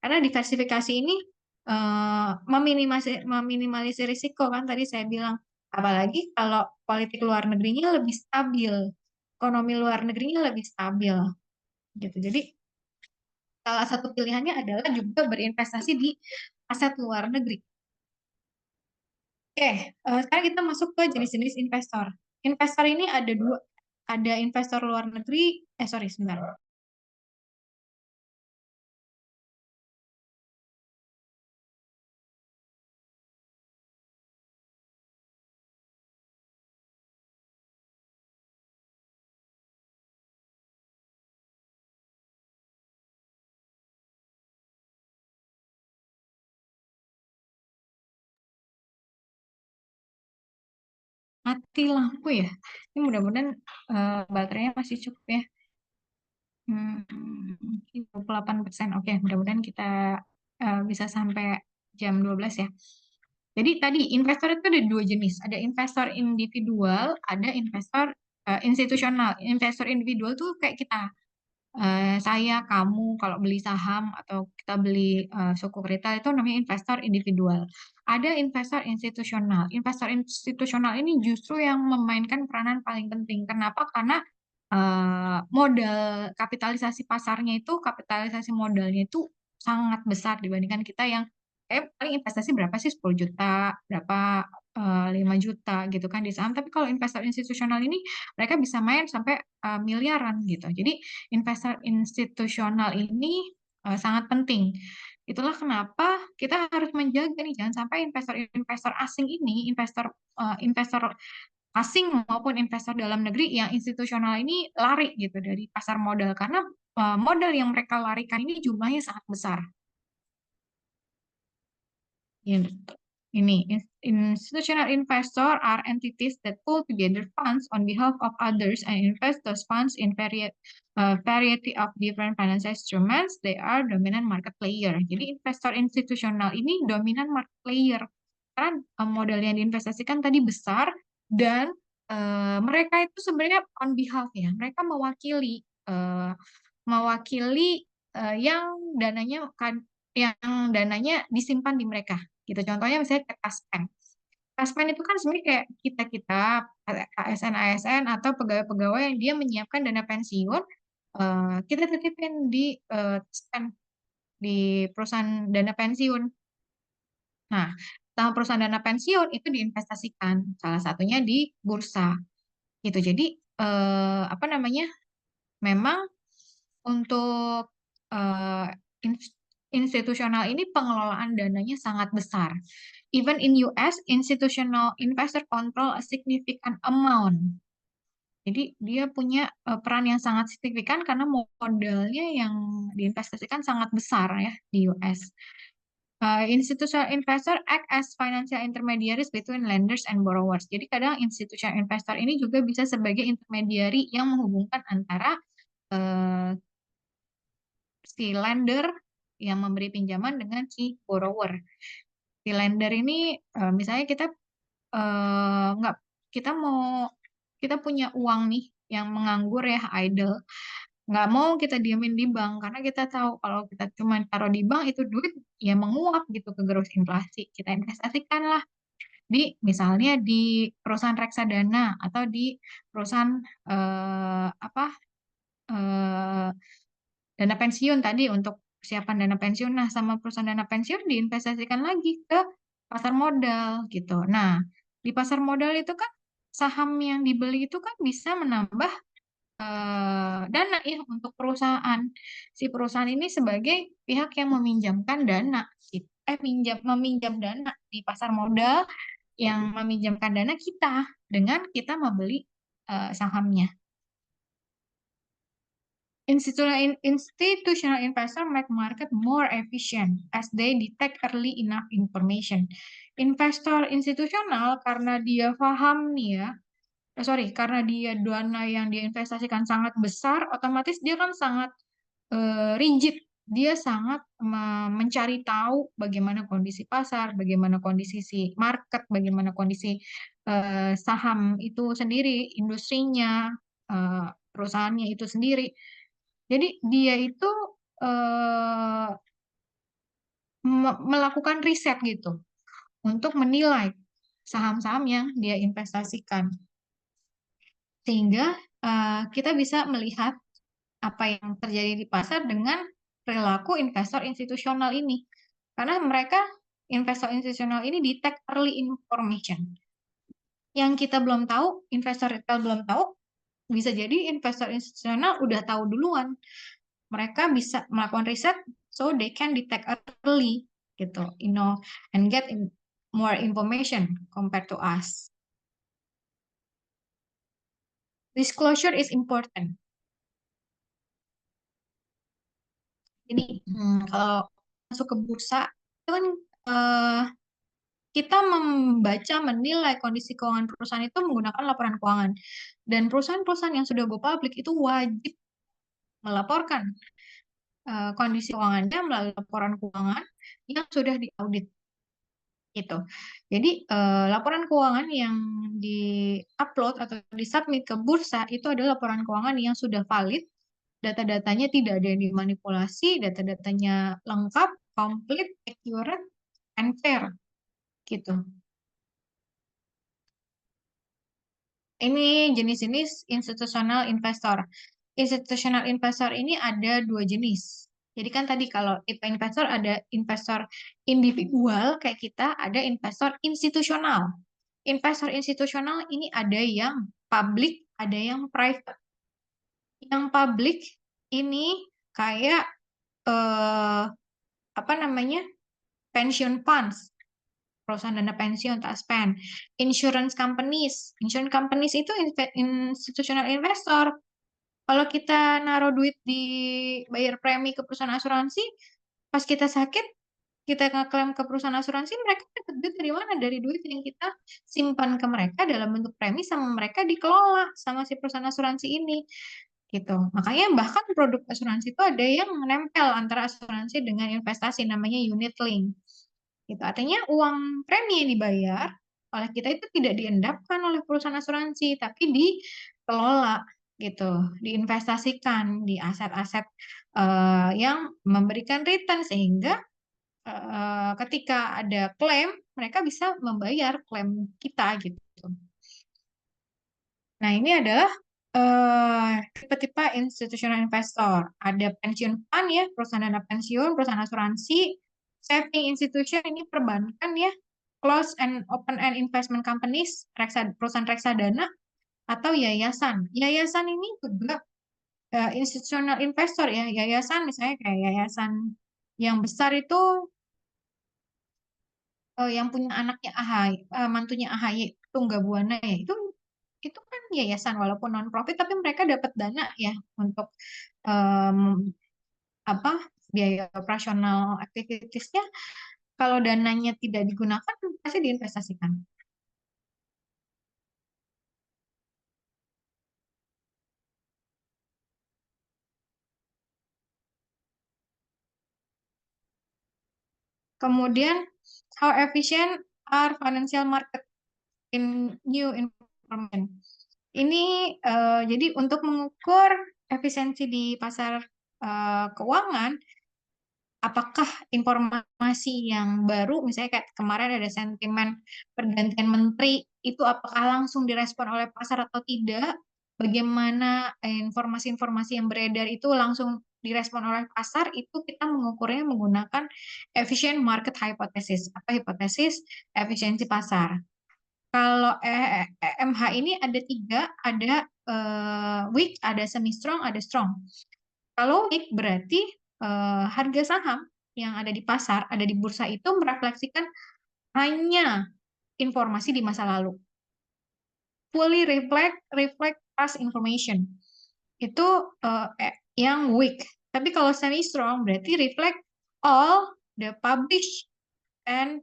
Karena diversifikasi ini meminimalisir risiko kan tadi saya bilang. Apalagi kalau politik luar negerinya lebih stabil, ekonomi luar negerinya lebih stabil gitu. Jadi salah satu pilihannya adalah juga berinvestasi di aset luar negeri. Oke, sekarang kita masuk ke jenis-jenis investor. Investor ini ada dua, ada investor luar negeri, sorry sebentar. Mati lampu ya. Ini mudah-mudahan baterainya masih cukup ya. 28%. Oke, mudah-mudahan kita bisa sampai jam 12 ya. Jadi tadi investor itu ada dua jenis. Ada investor individual, ada investor institusional. Investor individual tuh kayak kita. Saya, kamu, kalau beli saham atau kita beli sukuk retail itu namanya investor individual. Ada investor institusional. Investor institusional ini justru yang memainkan peranan paling penting. Kenapa? Karena modal kapitalisasi pasarnya itu, kapitalisasi modalnya itu sangat besar dibandingkan kita yang paling investasi berapa sih, 10 juta, berapa 5 juta gitu kan di saham. Tapi kalau investor institusional ini mereka bisa main sampai miliaran gitu. Jadi investor institusional ini sangat penting. Itulah kenapa kita harus menjaga nih, jangan sampai investor-investor asing ini, investor asing maupun investor dalam negeri yang institusional ini lari gitu dari pasar modal karena modal yang mereka larikan ini jumlahnya sangat besar. Ini institutional investor are entities that pull together funds on behalf of others and invest those funds in variety of different financial instruments. They are dominant market player. Jadi investor institusional ini dominant market player karena modal yang diinvestasikan tadi besar dan mereka itu sebenarnya on behalf ya, mereka mewakili yang dananya disimpan di mereka gitu. Contohnya misalnya kayak Taspen. Taspen itu kan sebenarnya kayak kita-kita ASN-ASN atau pegawai-pegawai yang dia menyiapkan dana pensiun, kita titipin di Taspen, di perusahaan dana pensiun. Nah, sama perusahaan dana pensiun itu diinvestasikan, salah satunya di bursa gitu. Jadi apa namanya? Memang untuk institusional ini pengelolaan dananya sangat besar. Even in US, institutional investor control a significant amount. Jadi dia punya peran yang sangat signifikan karena modalnya yang diinvestasikan sangat besar ya di US. Institutional investor act as financial intermediaries between lenders and borrowers. Jadi kadang institutional investor ini juga bisa sebagai intermediary yang menghubungkan antara si lender yang memberi pinjaman dengan si borrower. Si lender ini misalnya kita nggak kita punya uang nih yang menganggur ya, idle, nggak mau kita diamin di bank karena kita tahu kalau kita cuma taruh di bank itu duit ya menguap gitu ke growth inflasi. Kita investasikan lah di misalnya di perusahaan reksadana atau di perusahaan dana pensiun tadi untuk persiapan dana pensiun. Nah, sama perusahaan dana pensiun diinvestasikan lagi ke pasar modal gitu. Nah, di pasar modal itu kan saham yang dibeli itu kan bisa menambah dana ya untuk perusahaan. Si perusahaan ini sebagai pihak yang meminjamkan dana, meminjam dana di pasar modal yang meminjamkan dana kita dengan kita membeli sahamnya. Institutional investor make market more efficient as they detect early enough information. Investor institusional karena dia paham nih ya, karena dia dana yang diinvestasikan sangat besar, otomatis dia kan sangat rigid. Dia sangat mencari tahu bagaimana kondisi pasar, bagaimana kondisi si market, bagaimana kondisi saham itu sendiri, industrinya, perusahaannya itu sendiri. Jadi dia itu melakukan riset gitu untuk menilai saham-saham yang dia investasikan. Sehingga kita bisa melihat apa yang terjadi di pasar dengan perilaku investor institusional ini. Karena mereka, investor institusional ini detect early information. Yang kita belum tahu, investor retail belum tahu, bisa jadi investor institusional udah tahu duluan. Mereka bisa melakukan riset so they can detect early gitu, and get more information compared to us. Disclosure is important. Jadi kalau masuk ke bursa itu kan kita membaca, menilai kondisi keuangan perusahaan itu menggunakan laporan keuangan. Dan perusahaan-perusahaan yang sudah go public itu wajib melaporkan kondisi keuangannya melalui laporan keuangan yang sudah diaudit. Gitu. Jadi laporan keuangan yang di-upload atau disubmit ke bursa itu adalah laporan keuangan yang sudah valid, data-datanya tidak ada yang dimanipulasi, data-datanya lengkap, complete, accurate, and fair. Gitu. Ini jenis-jenis institutional investor. Institutional investor ini ada dua jenis. Jadi kan tadi kalau tipe investor ada investor individual kayak kita, ada investor institusional. Investor institusional ini ada yang public, ada yang private. Yang public ini kayak pension funds, perusahaan dana pensiun, taspen, insurance companies. Insurance companies itu institutional investor. Kalau kita naruh duit di bayar premi ke perusahaan asuransi, pas kita sakit, kita ngeklaim ke perusahaan asuransi, mereka dapat duit dari mana? Dari duit yang kita simpan ke mereka dalam bentuk premi sama mereka dikelola sama si perusahaan asuransi ini. Gitu. Makanya bahkan produk asuransi itu ada yang menempel antara asuransi dengan investasi, namanya unit link. Gitu. Artinya uang premi yang dibayar oleh kita itu tidak diendapkan oleh perusahaan asuransi, tapi dikelola gitu, diinvestasikan di aset-aset yang memberikan return sehingga ketika ada klaim mereka bisa membayar klaim kita gitu. Nah, ini adalah tipe-tipe institutional investor. Ada pensiun fund ya, perusahaan dana pensiun, perusahaan asuransi, saving institution ini perbankan ya, closed and open end investment companies, perusahaan reksadana, atau yayasan. Yayasan ini juga institutional investor ya. Yayasan misalnya kayak yayasan yang besar itu yang punya anaknya AHY, mantunya AHY, Tunggabuana ya. Itu kan yayasan walaupun non profit tapi mereka dapat dana ya untuk biaya operasional activitiesnya Kalau dananya tidak digunakan, pasti diinvestasikan. Kemudian, how efficient are financial market in new information? Ini jadi untuk mengukur efisiensi di pasar keuangan, apakah informasi yang baru, misalnya kayak kemarin ada sentimen pergantian menteri, itu apakah langsung direspon oleh pasar atau tidak? Bagaimana informasi-informasi yang beredar itu langsung direspon oleh pasar, itu kita mengukurnya menggunakan efficient market hypothesis atau hipotesis efisiensi pasar. Kalau EMH ini ada tiga, ada weak, ada semi strong, ada strong. Kalau weak berarti harga saham yang ada di pasar, ada di bursa itu merefleksikan hanya informasi di masa lalu. Fully reflect past information. Itu yang weak. Tapi kalau semi strong berarti reflect all the published and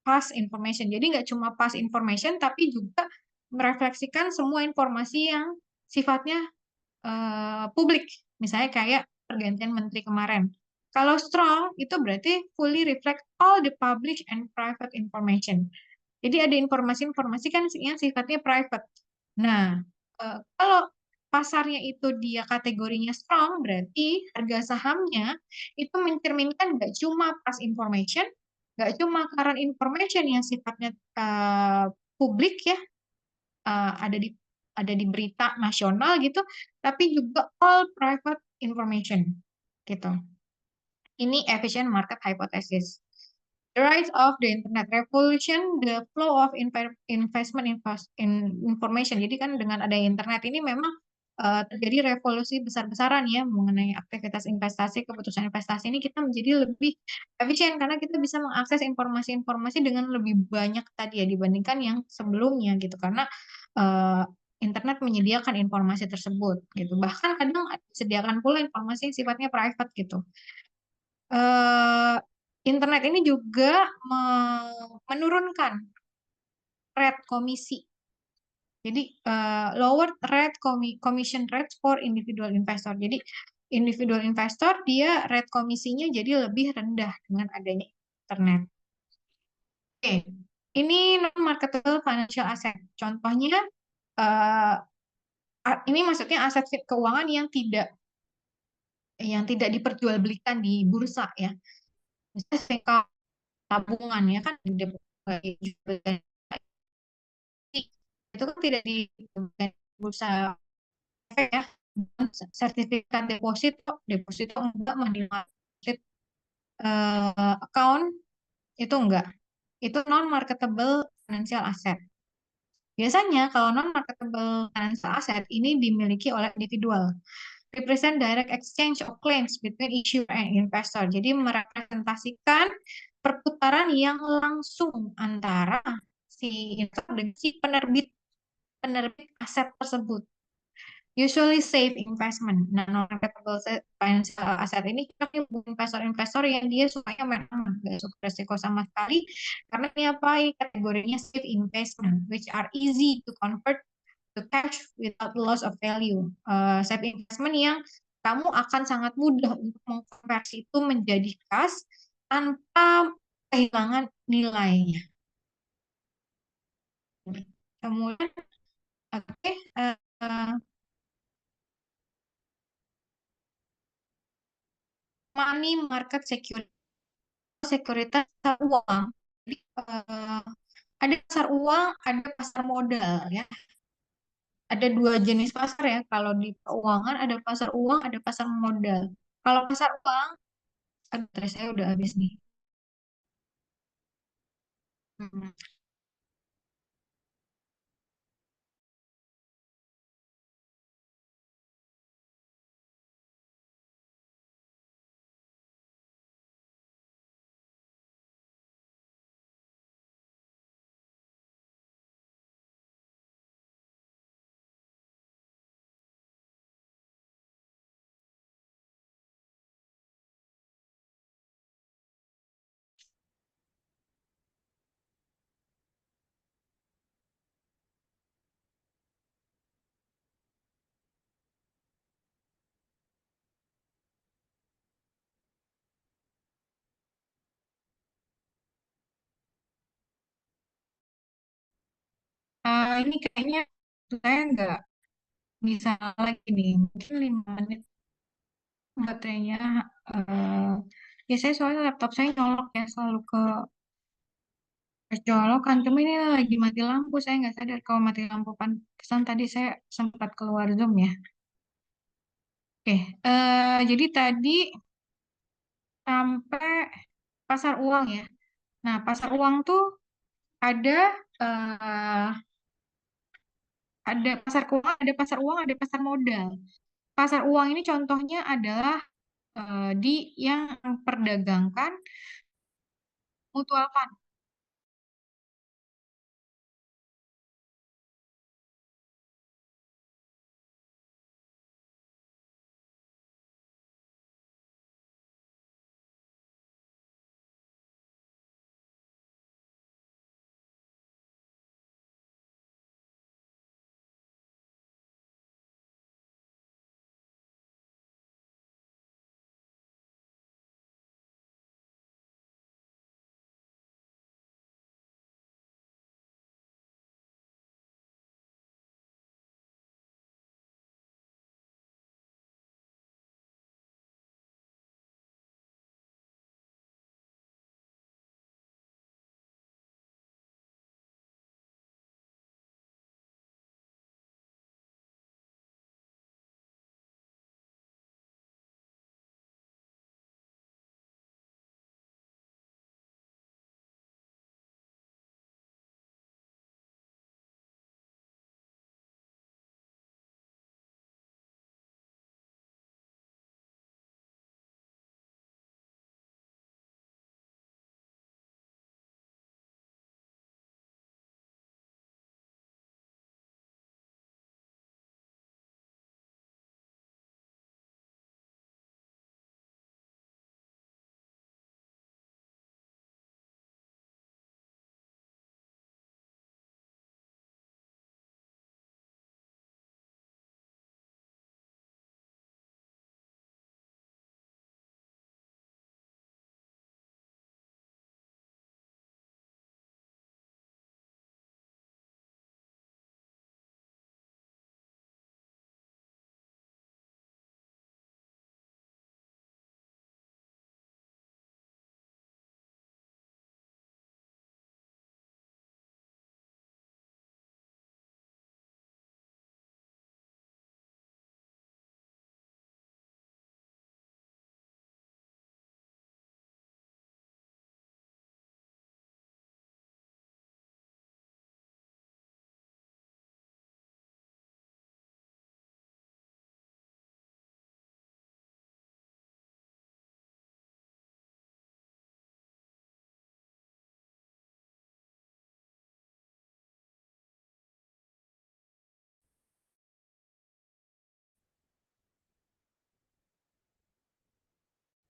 past information. Jadi nggak cuma past information, tapi juga merefleksikan semua informasi yang sifatnya publik. Misalnya kayak pergantian menteri kemarin. Kalau strong, itu berarti fully reflect all the public and private information. Jadi ada informasi-informasi kan yang sifatnya private. Nah, kalau pasarnya itu dia kategorinya strong, berarti harga sahamnya itu mencerminkan nggak cuma past information, nggak cuma current information yang sifatnya publik ya, ada di berita nasional gitu, tapi juga all private information gitu. Ini efficient market hypothesis. The rise of the internet revolution, the flow of investment information. Jadi kan dengan adanya internet ini memang terjadi revolusi besar-besaran ya mengenai aktivitas investasi, keputusan investasi ini kita menjadi lebih efisien karena kita bisa mengakses informasi-informasi dengan lebih banyak tadi ya dibandingkan yang sebelumnya gitu karena eh, internet menyediakan informasi tersebut gitu. Bahkan kadang disediakan pula informasi yang sifatnya private gitu. Internet ini juga menurunkan rate komisi. Jadi lower rate commission rates for individual investor. Jadi individual investor dia rate komisinya jadi lebih rendah dengan adanya internet. Oke, ini non marketable financial asset. Contohnya ini maksudnya aset keuangan yang tidak diperjualbelikan di bursa ya. Misalnya tabungan ya kan dijualbelikan itu kan tidak di bursa efek ya. Sertifikat deposito enggak, money market account itu enggak. Itu non marketable financial asset. Biasanya kalau non marketable financial asset ini dimiliki oleh individual. Represent direct exchange of claims between issuer and investor. Jadi merepresentasikan perputaran yang langsung antara si investor dan si penerbit aset tersebut. Usually safe investment. Nah, non-marketable financial asset ini kita buat investor-investor yang dia sukanya memang nggak suka resiko sama sekali. Karena ini apa? Kategorinya safe investment, which are easy to convert to cash without loss of value. Safe investment yang kamu akan sangat mudah untuk mengkonversi itu menjadi cash tanpa kehilangan nilainya. Kemudian, oke, money market security, sekuritas pasar uang. Jadi, ada pasar uang, ada pasar modal ya. Ada dua jenis pasar ya. Kalau di keuangan ada pasar uang, ada pasar modal. Kalau pasar uang, baterai saya udah habis nih. Hmm. ini kayaknya saya nggak bisa lagi nih, mungkin 5 menit baterainya. eh ya saya soalnya laptop saya nyolok ya, selalu ke colokan. Cuma ini lagi mati lampu, saya nggak sadar kalau mati lampu pantesan tadi saya sempat keluar Zoom ya. Oke, jadi tadi sampai pasar uang ya. Nah, pasar uang tuh ada eh, ada pasar keuangan, ada pasar modal. Pasar uang ini contohnya adalah di yang perdagangkan mutual fund.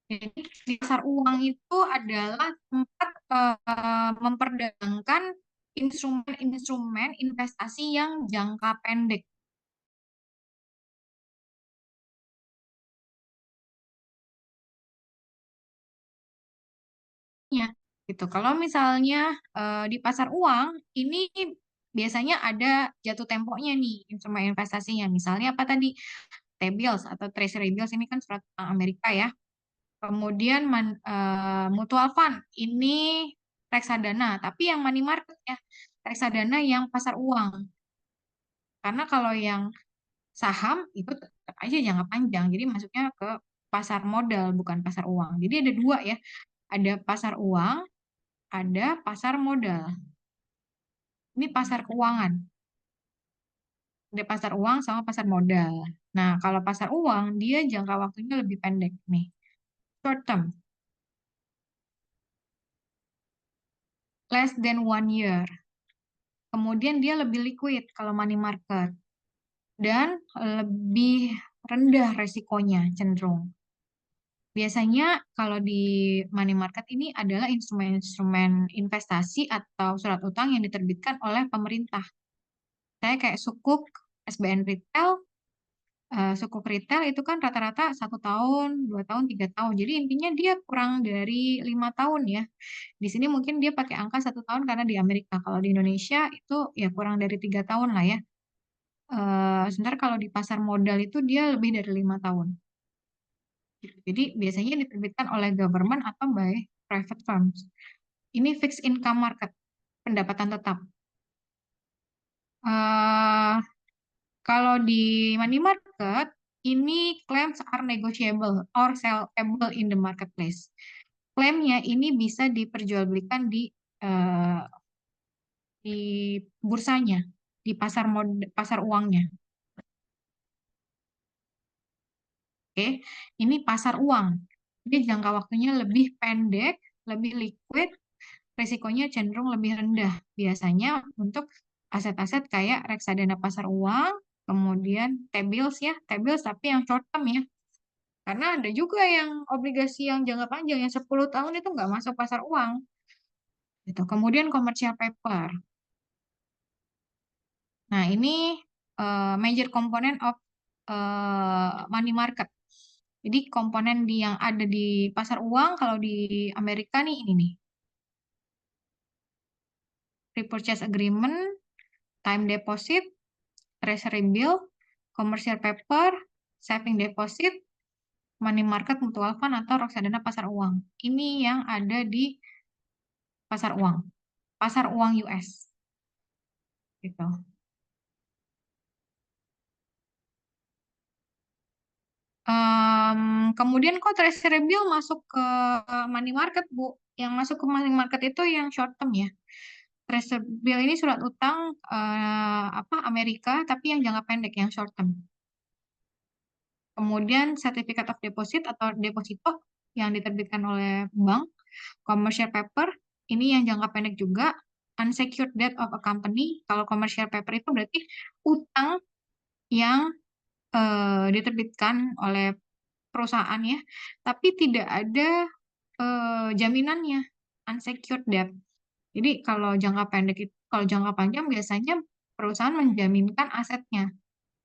Jadi di pasar uang itu adalah tempat memperdagangkan instrumen-instrumen investasi yang jangka pendek. Ya, gitu. Kalau misalnya di pasar uang ini biasanya ada jatuh temponya nih instrumen investasinya. Misalnya apa tadi? T-bills atau Treasury bills ini kan surat utang Amerika ya. Kemudian mutual fund ini reksadana, tapi yang money market ya, reksadana yang pasar uang. Karena kalau yang saham itu tetap aja jangka panjang, jadi masuknya ke pasar modal bukan pasar uang. Jadi ada dua ya, ada pasar uang, ada pasar modal. Ini pasar keuangan. Ada pasar uang sama pasar modal. Nah, kalau pasar uang dia jangka waktunya lebih pendek nih, short term, less than 1 year. Kemudian dia lebih liquid kalau money market dan lebih rendah resikonya cenderung. Biasanya kalau di money market ini adalah instrumen-instrumen investasi atau surat utang yang diterbitkan oleh pemerintah. Saya kayak Sukuk, SBN Retail, Sukuk retail itu kan rata-rata 1 tahun, 2 tahun, 3 tahun. Jadi intinya dia kurang dari 5 tahun ya. Di sini mungkin dia pakai angka 1 tahun karena di Amerika. Kalau di Indonesia itu ya kurang dari 3 tahun lah ya. Sementara kalau di pasar modal itu dia lebih dari 5 tahun. Jadi biasanya diterbitkan oleh government atau by private firms. Ini fixed income market, pendapatan tetap. Eh, Kalau di money market, ini claims are negotiable or sellable in the marketplace. Klaimnya ini bisa diperjualbelikan eh, di bursanya, di pasar uangnya. Oke, ini pasar uang. Jadi jangka waktunya lebih pendek, lebih liquid, risikonya cenderung lebih rendah. Biasanya untuk aset-aset kayak reksadana pasar uang, kemudian T-bills ya, T-bills tapi yang short term ya. Karena ada juga yang obligasi yang jangka panjang, yang 10 tahun itu nggak masuk pasar uang. Gitu. Kemudian commercial paper. Nah, ini major component of money market. Jadi komponen yang ada di pasar uang kalau di Amerika nih ini nih. Repurchase agreement, time deposit, treasury bill, commercial paper, saving deposit, money market, mutual fund atau reksadana pasar uang. Ini yang ada di pasar uang US. Gitu. Kemudian kok treasury bill masuk ke money market, Bu? Yang masuk ke money market itu yang short term ya. Treasury bill ini surat utang Amerika, tapi yang jangka pendek, yang short term. Kemudian certificate of deposit atau deposito yang diterbitkan oleh bank, commercial paper ini yang jangka pendek juga, unsecured debt of a company. Kalau commercial paper itu berarti utang yang diterbitkan oleh perusahaan ya, tapi tidak ada jaminannya, unsecured debt. Jadi kalau jangka panjang biasanya perusahaan menjaminkan asetnya.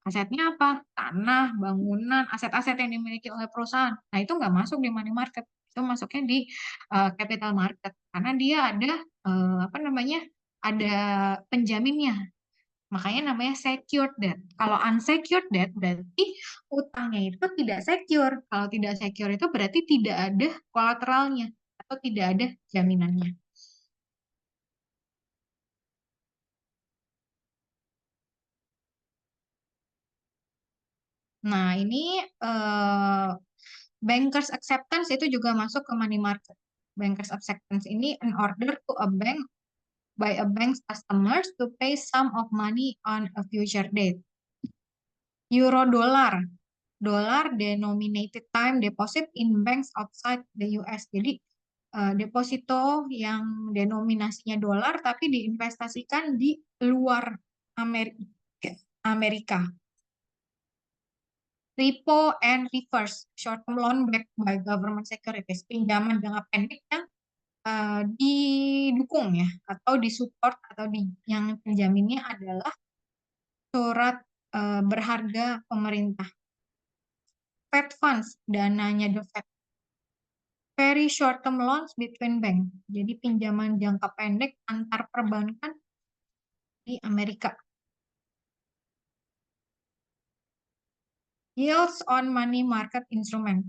Asetnya apa? Tanah, bangunan, aset-aset yang dimiliki oleh perusahaan. Nah, itu nggak masuk di money market. Itu masuknya di capital market. Karena dia ada, apa namanya, ada penjaminnya. Makanya namanya secured debt. Kalau unsecured debt berarti utangnya itu tidak secure. Kalau tidak secure itu berarti tidak ada kolateralnya atau tidak ada jaminannya. Nah, ini bankers acceptance itu juga masuk ke money market. Bankers acceptance ini an order to a bank by a bank's customers to pay sum of money on a future date. Euro dollar, dollar denominated time deposit in banks outside the US. Jadi deposito yang denominasinya dolar tapi diinvestasikan di luar Amerika. Repo and reverse, short-term loan backed by government securities, pinjaman jangka pendek yang didukung ya atau disupport atau yang penjaminnya adalah surat berharga pemerintah. Fed funds, dananya the Fed. Very short-term loans between bank, jadi pinjaman jangka pendek antar perbankan di Amerika. Yields on money market instrument.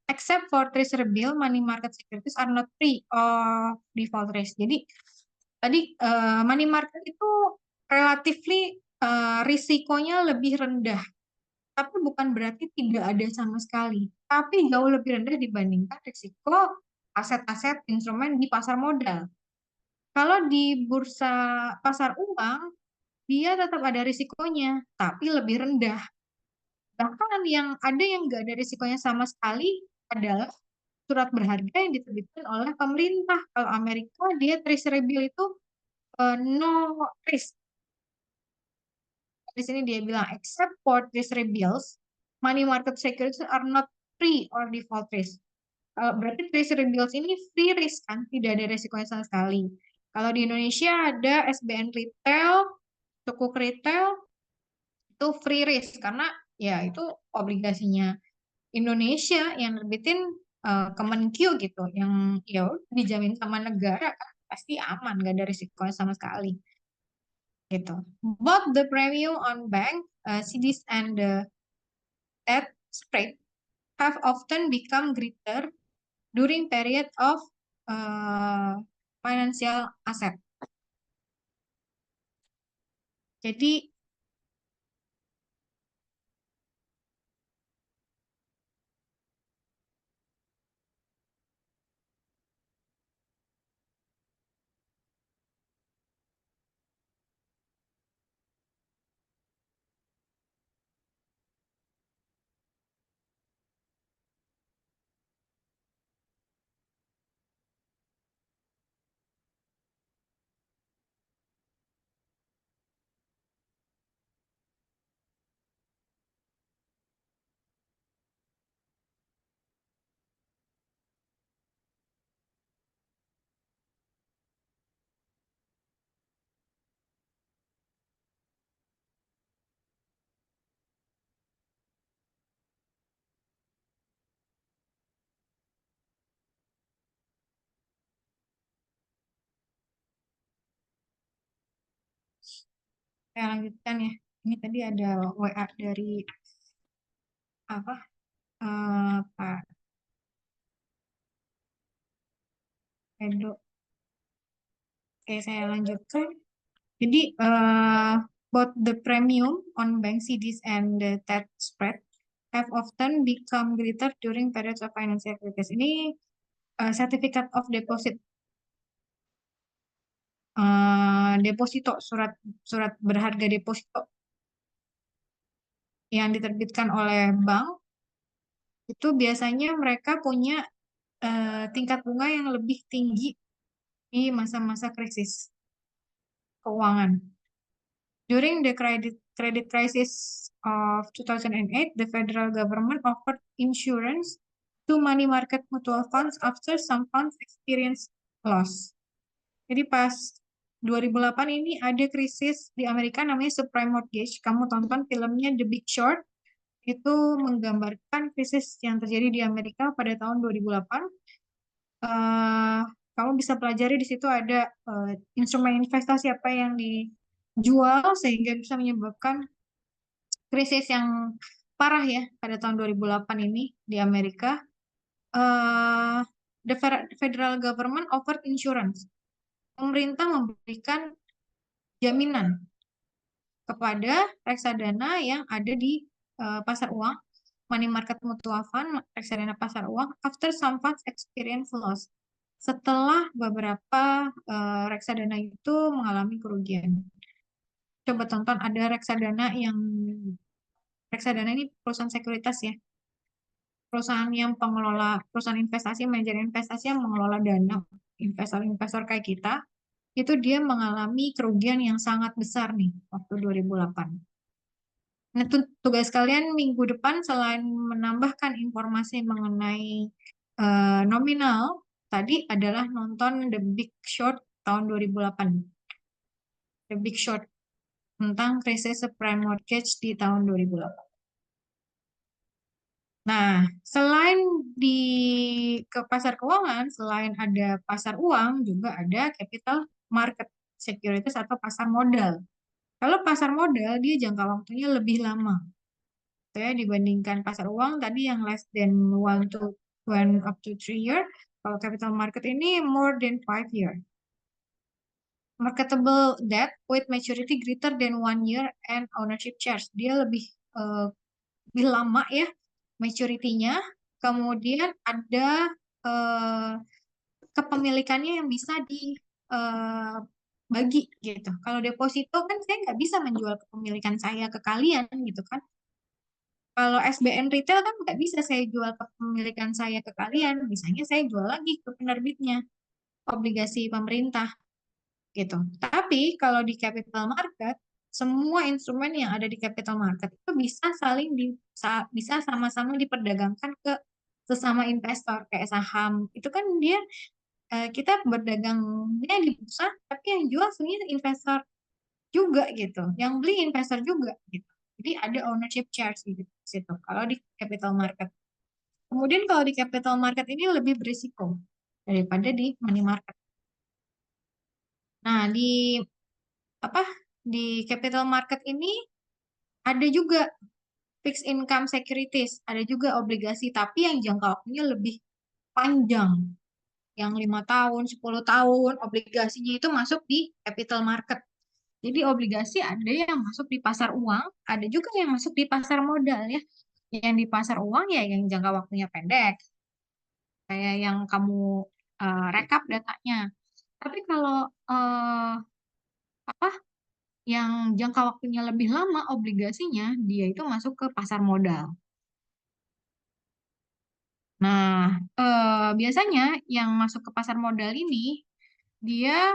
Except for treasury bill, money market securities are not free of default risk. Jadi tadi money market itu relatively risikonya lebih rendah. Tapi bukan berarti tidak ada sama sekali. Tapi jauh lebih rendah dibandingkan risiko aset-aset instrumen di pasar modal. Kalau di bursa pasar uang, dia tetap ada risikonya, tapi lebih rendah. Bahkan yang nggak ada risikonya sama sekali adalah surat berharga yang diterbitkan oleh pemerintah. Kalau Amerika, dia treasury bill itu no risk. Di sini dia bilang, except for treasury bills, money market securities are not free or default risk. Berarti treasury bills ini free risk kan, tidak ada risikonya sama sekali. Kalau di Indonesia ada SBN Retail, Sukuk Retail, itu free risk karena ya itu obligasinya Indonesia yang nerbitin Kemenkyu gitu, yang ya udah dijamin sama negara kan pasti aman, gak ada risiko sama sekali gitu. Both the premium on bank CDs and the debt spread have often become greater during period of financial asset. Jadi saya lanjutkan ya. Ini tadi ada WA dari apa Pak Edo. Oke, saya lanjutkan. Jadi both the premium on bank CDs and the debt spread have often become greater during periods of financial crisis. Ini certificate of deposit, deposito, surat berharga deposito yang diterbitkan oleh bank itu biasanya mereka punya tingkat bunga yang lebih tinggi di masa-masa krisis keuangan. During the credit crisis of 2008, the federal government offered insurance to money market mutual funds after some funds experienced loss. Jadi pas 2008 ini ada krisis di Amerika namanya subprime mortgage. Kamu tonton filmnya The Big Short, itu menggambarkan krisis yang terjadi di Amerika pada tahun 2008. Kamu bisa pelajari di situ ada instrumen investasi apa yang dijual sehingga bisa menyebabkan krisis yang parah ya pada tahun 2008 ini di Amerika. The federal government offered insurance. Pemerintah memberikan jaminan kepada reksadana yang ada di pasar uang, money market mutual fund, reksadana pasar uang, after some funds experience loss. Setelah beberapa reksadana itu mengalami kerugian. Coba tonton, ada reksadana ini perusahaan sekuritas ya. Perusahaan yang perusahaan investasi, manajer investasi yang mengelola dana investor-investor kayak kita, itu dia mengalami kerugian yang sangat besar nih waktu 2008. Nah, tugas kalian minggu depan selain menambahkan informasi mengenai nominal, tadi adalah nonton The Big Short tahun 2008. The Big Short tentang krisis subprime mortgage di tahun 2008. Nah, selain ke pasar keuangan, selain ada pasar uang, juga ada capital market securities atau pasar modal. Kalau pasar modal, dia jangka waktunya lebih lama. Ya, dibandingkan pasar uang, tadi yang less than 1 up to 3 year. Kalau capital market ini more than 5 year. Marketable debt with maturity greater than 1 year and ownership shares. Dia lebih lama ya maturity-nya, kemudian ada kepemilikannya yang bisa dibagi gitu. Kalau deposito kan saya nggak bisa menjual kepemilikan saya ke kalian gitu kan. Kalau SBN retail kan nggak bisa saya jual kepemilikan saya ke kalian, misalnya saya jual lagi ke penerbitnya, obligasi pemerintah gitu. Tapi kalau di capital market, semua instrumen yang ada di capital market itu bisa sama-sama diperdagangkan ke sesama investor kayak saham. Itu kan dia kita berdagangnya di bursa, tapi yang jual sebenarnya investor juga gitu, yang beli investor juga gitu. Jadi ada ownership shares di situ. Kalau di capital market. Kemudian kalau di capital market ini lebih berisiko daripada di money market. Nah, apa di capital market ini ada juga fixed income securities, ada juga obligasi, tapi yang jangka waktunya lebih panjang, yang 5 tahun, 10 tahun, obligasinya itu masuk di capital market. Jadi obligasi ada yang masuk di pasar uang, ada juga yang masuk di pasar modal ya. Yang di pasar uang ya yang jangka waktunya pendek, kayak yang kamu rekap datanya. Tapi kalau apa yang jangka waktunya lebih lama obligasinya, dia itu masuk ke pasar modal. Nah, biasanya yang masuk ke pasar modal ini dia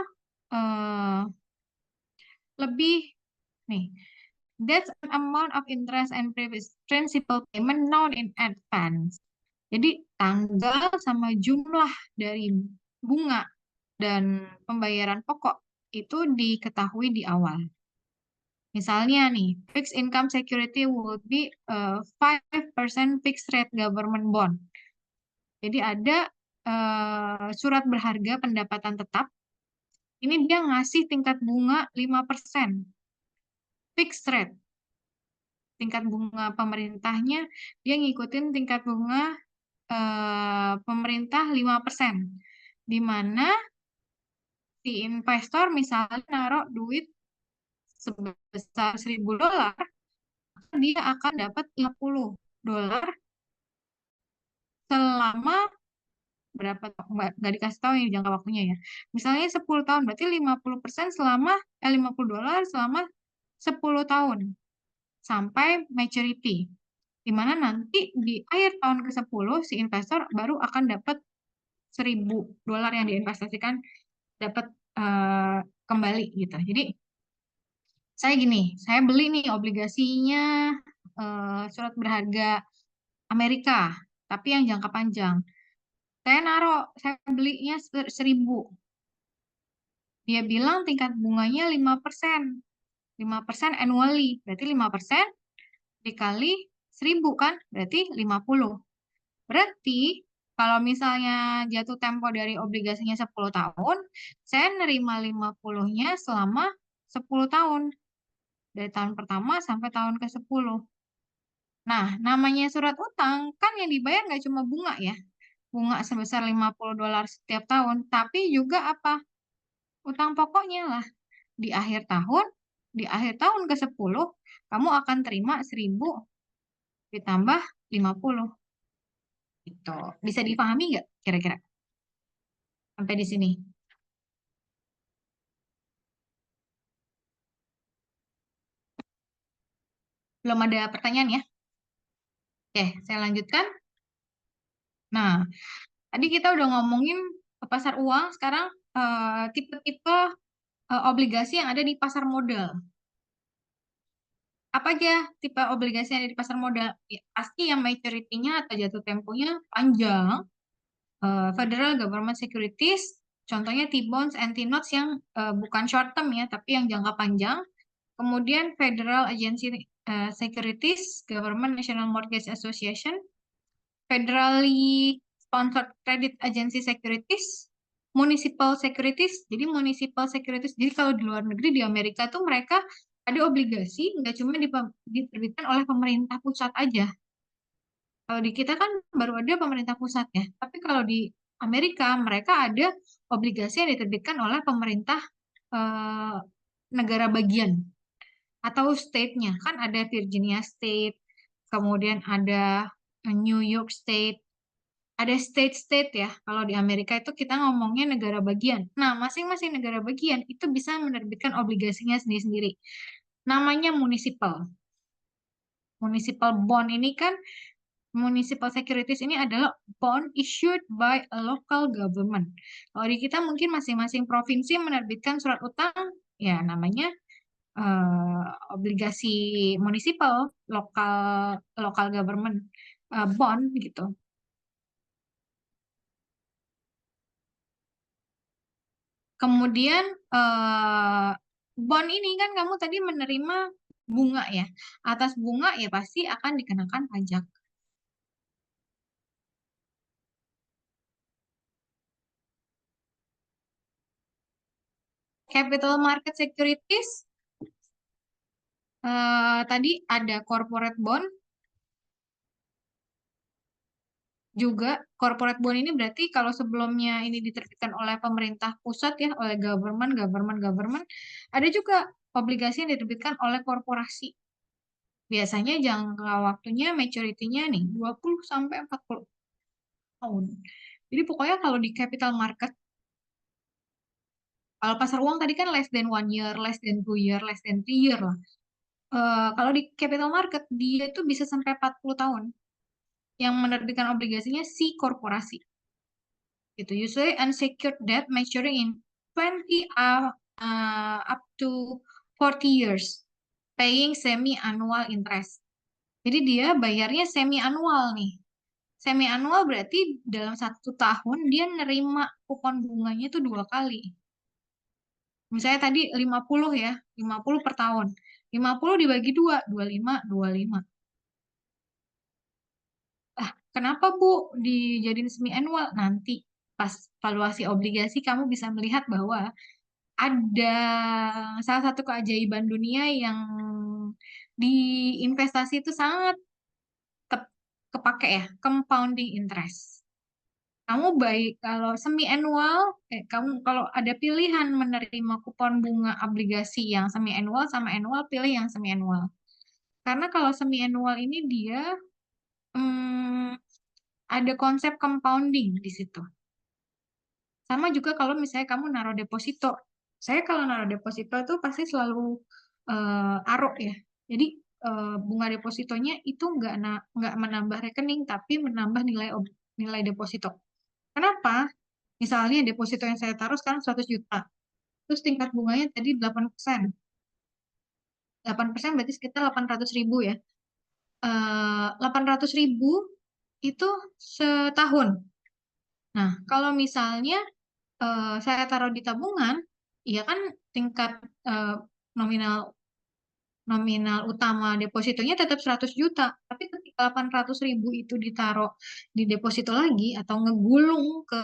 eh, lebih nih, that's an amount of interest and principal payment known in advance. Jadi tanggal sama jumlah dari bunga dan pembayaran pokok itu diketahui di awal. Misalnya nih, fixed income security would be 5% fixed rate government bond. Jadi ada surat berharga pendapatan tetap. Ini dia ngasih tingkat bunga 5%. Fixed rate. Tingkat bunga pemerintahnya, dia ngikutin tingkat bunga pemerintah 5%. Di mana si investor misalnya naruh duit sebesar $1.000, dia akan dapat $50 selama berapa, nggak dikasih tahu ini jangka waktunya ya. Misalnya 10 tahun, berarti 50% selama $50 selama 10 tahun sampai maturity. Di mana nanti di akhir tahun ke-10 si investor baru akan dapat $1.000 yang diinvestasikan dapat kembali gitu. Jadi saya gini, saya beli nih obligasinya surat berharga Amerika, tapi yang jangka panjang. Saya belinya 1.000. Dia bilang tingkat bunganya 5%. 5% annually. Berarti 5% dikali 1.000 kan? Berarti 50. Berarti kalau misalnya jatuh tempo dari obligasinya 10 tahun, saya nerima 50-nya selama 10 tahun. Dari tahun pertama sampai tahun ke-10. Nah, namanya surat utang, kan yang dibayar nggak cuma bunga ya. Bunga sebesar $50 setiap tahun, tapi juga apa? Utang pokoknya lah. Di akhir tahun ke-10, kamu akan terima 1.000 ditambah 50. Gitu. Bisa dipahami nggak kira-kira sampai di sini? Belum ada pertanyaan ya? Oke, saya lanjutkan. Nah, tadi kita udah ngomongin ke pasar uang, sekarang tipe-tipe obligasi yang ada di pasar modal. Apa aja tipe obligasi yang ada di pasar modal? Ya, pasti yang maturity-nya atau jatuh temponya panjang. Federal Government Securities, contohnya T-bonds and T-notes yang bukan short term ya, tapi yang jangka panjang. Kemudian Federal Agency Securities, Government National Mortgage Association, Federally Sponsored Credit Agency Securities, Municipal Securities. Jadi Municipal Securities, jadi kalau di luar negeri di Amerika tuh mereka ada obligasi, nggak cuma diterbitkan oleh pemerintah pusat aja. Kalau di kita kan baru ada pemerintah pusat ya. Tapi kalau di Amerika mereka ada obligasi yang diterbitkan oleh pemerintah eh, negara bagian atau state-nya. Kan ada Virginia State, kemudian ada New York State, ada state-state ya. Kalau di Amerika itu kita ngomongnya negara bagian. Nah, masing-masing negara bagian itu bisa menerbitkan obligasinya sendiri-sendiri. Namanya municipal. Municipal bond ini kan, municipal securities ini adalah bond issued by a local government. Kalau di kita mungkin masing-masing provinsi menerbitkan surat utang, ya namanya obligasi municipal, local government bond gitu. Kemudian bond ini kan kamu tadi menerima bunga ya. Atas bunga ya pasti akan dikenakan pajak. Capital market securities tadi ada corporate bond juga. Corporate bond ini berarti kalau sebelumnya ini diterbitkan oleh pemerintah pusat ya, oleh government, ada juga obligasi yang diterbitkan oleh korporasi. Biasanya jangka waktunya maturity-nya nih 20 sampai 40 tahun. Jadi pokoknya kalau di capital market, kalau pasar uang tadi kan less than 1 year, less than 2 year, less than 3 year lah. Kalau di capital market dia itu bisa sampai 40 tahun yang menerbitkan obligasinya si korporasi. Gitu. Usually unsecured debt maturing in 20 up to 40 years, paying semi-annual interest. Jadi dia bayarnya semi-annual nih. Semi-annual berarti dalam 1 tahun dia nerima kupon bunganya itu 2 kali. Misalnya tadi 50 ya, 50 per tahun. 50 dibagi 2, 25, 25. Kenapa Bu dijadiin semi-annual? Nanti pas valuasi obligasi kamu bisa melihat bahwa ada salah satu keajaiban dunia yang di investasi itu sangat kepake ya, compounding interest. Kamu baik kalau semi-annual, kamu kalau ada pilihan menerima kupon bunga obligasi yang semi-annual sama annual, pilih yang semi-annual. Karena kalau semi-annual ini dia ada konsep compounding di situ. Sama juga kalau misalnya kamu naruh deposito. Saya kalau naruh deposito tuh pasti selalu arok ya. Jadi bunga depositonya itu nggak menambah rekening, tapi menambah nilai deposito. Kenapa? Misalnya deposito yang saya taruh sekarang 100 juta. Terus tingkat bunganya tadi 8%. 8% berarti sekitar 800 ribu ya. 800 ribu itu setahun. Nah, kalau misalnya saya taruh di tabungan, ya kan tingkat eh, nominal nominal utama depositonya tetap 100 juta. Tapi ketika 800 ribu itu ditaruh di deposito lagi atau ngegulung ke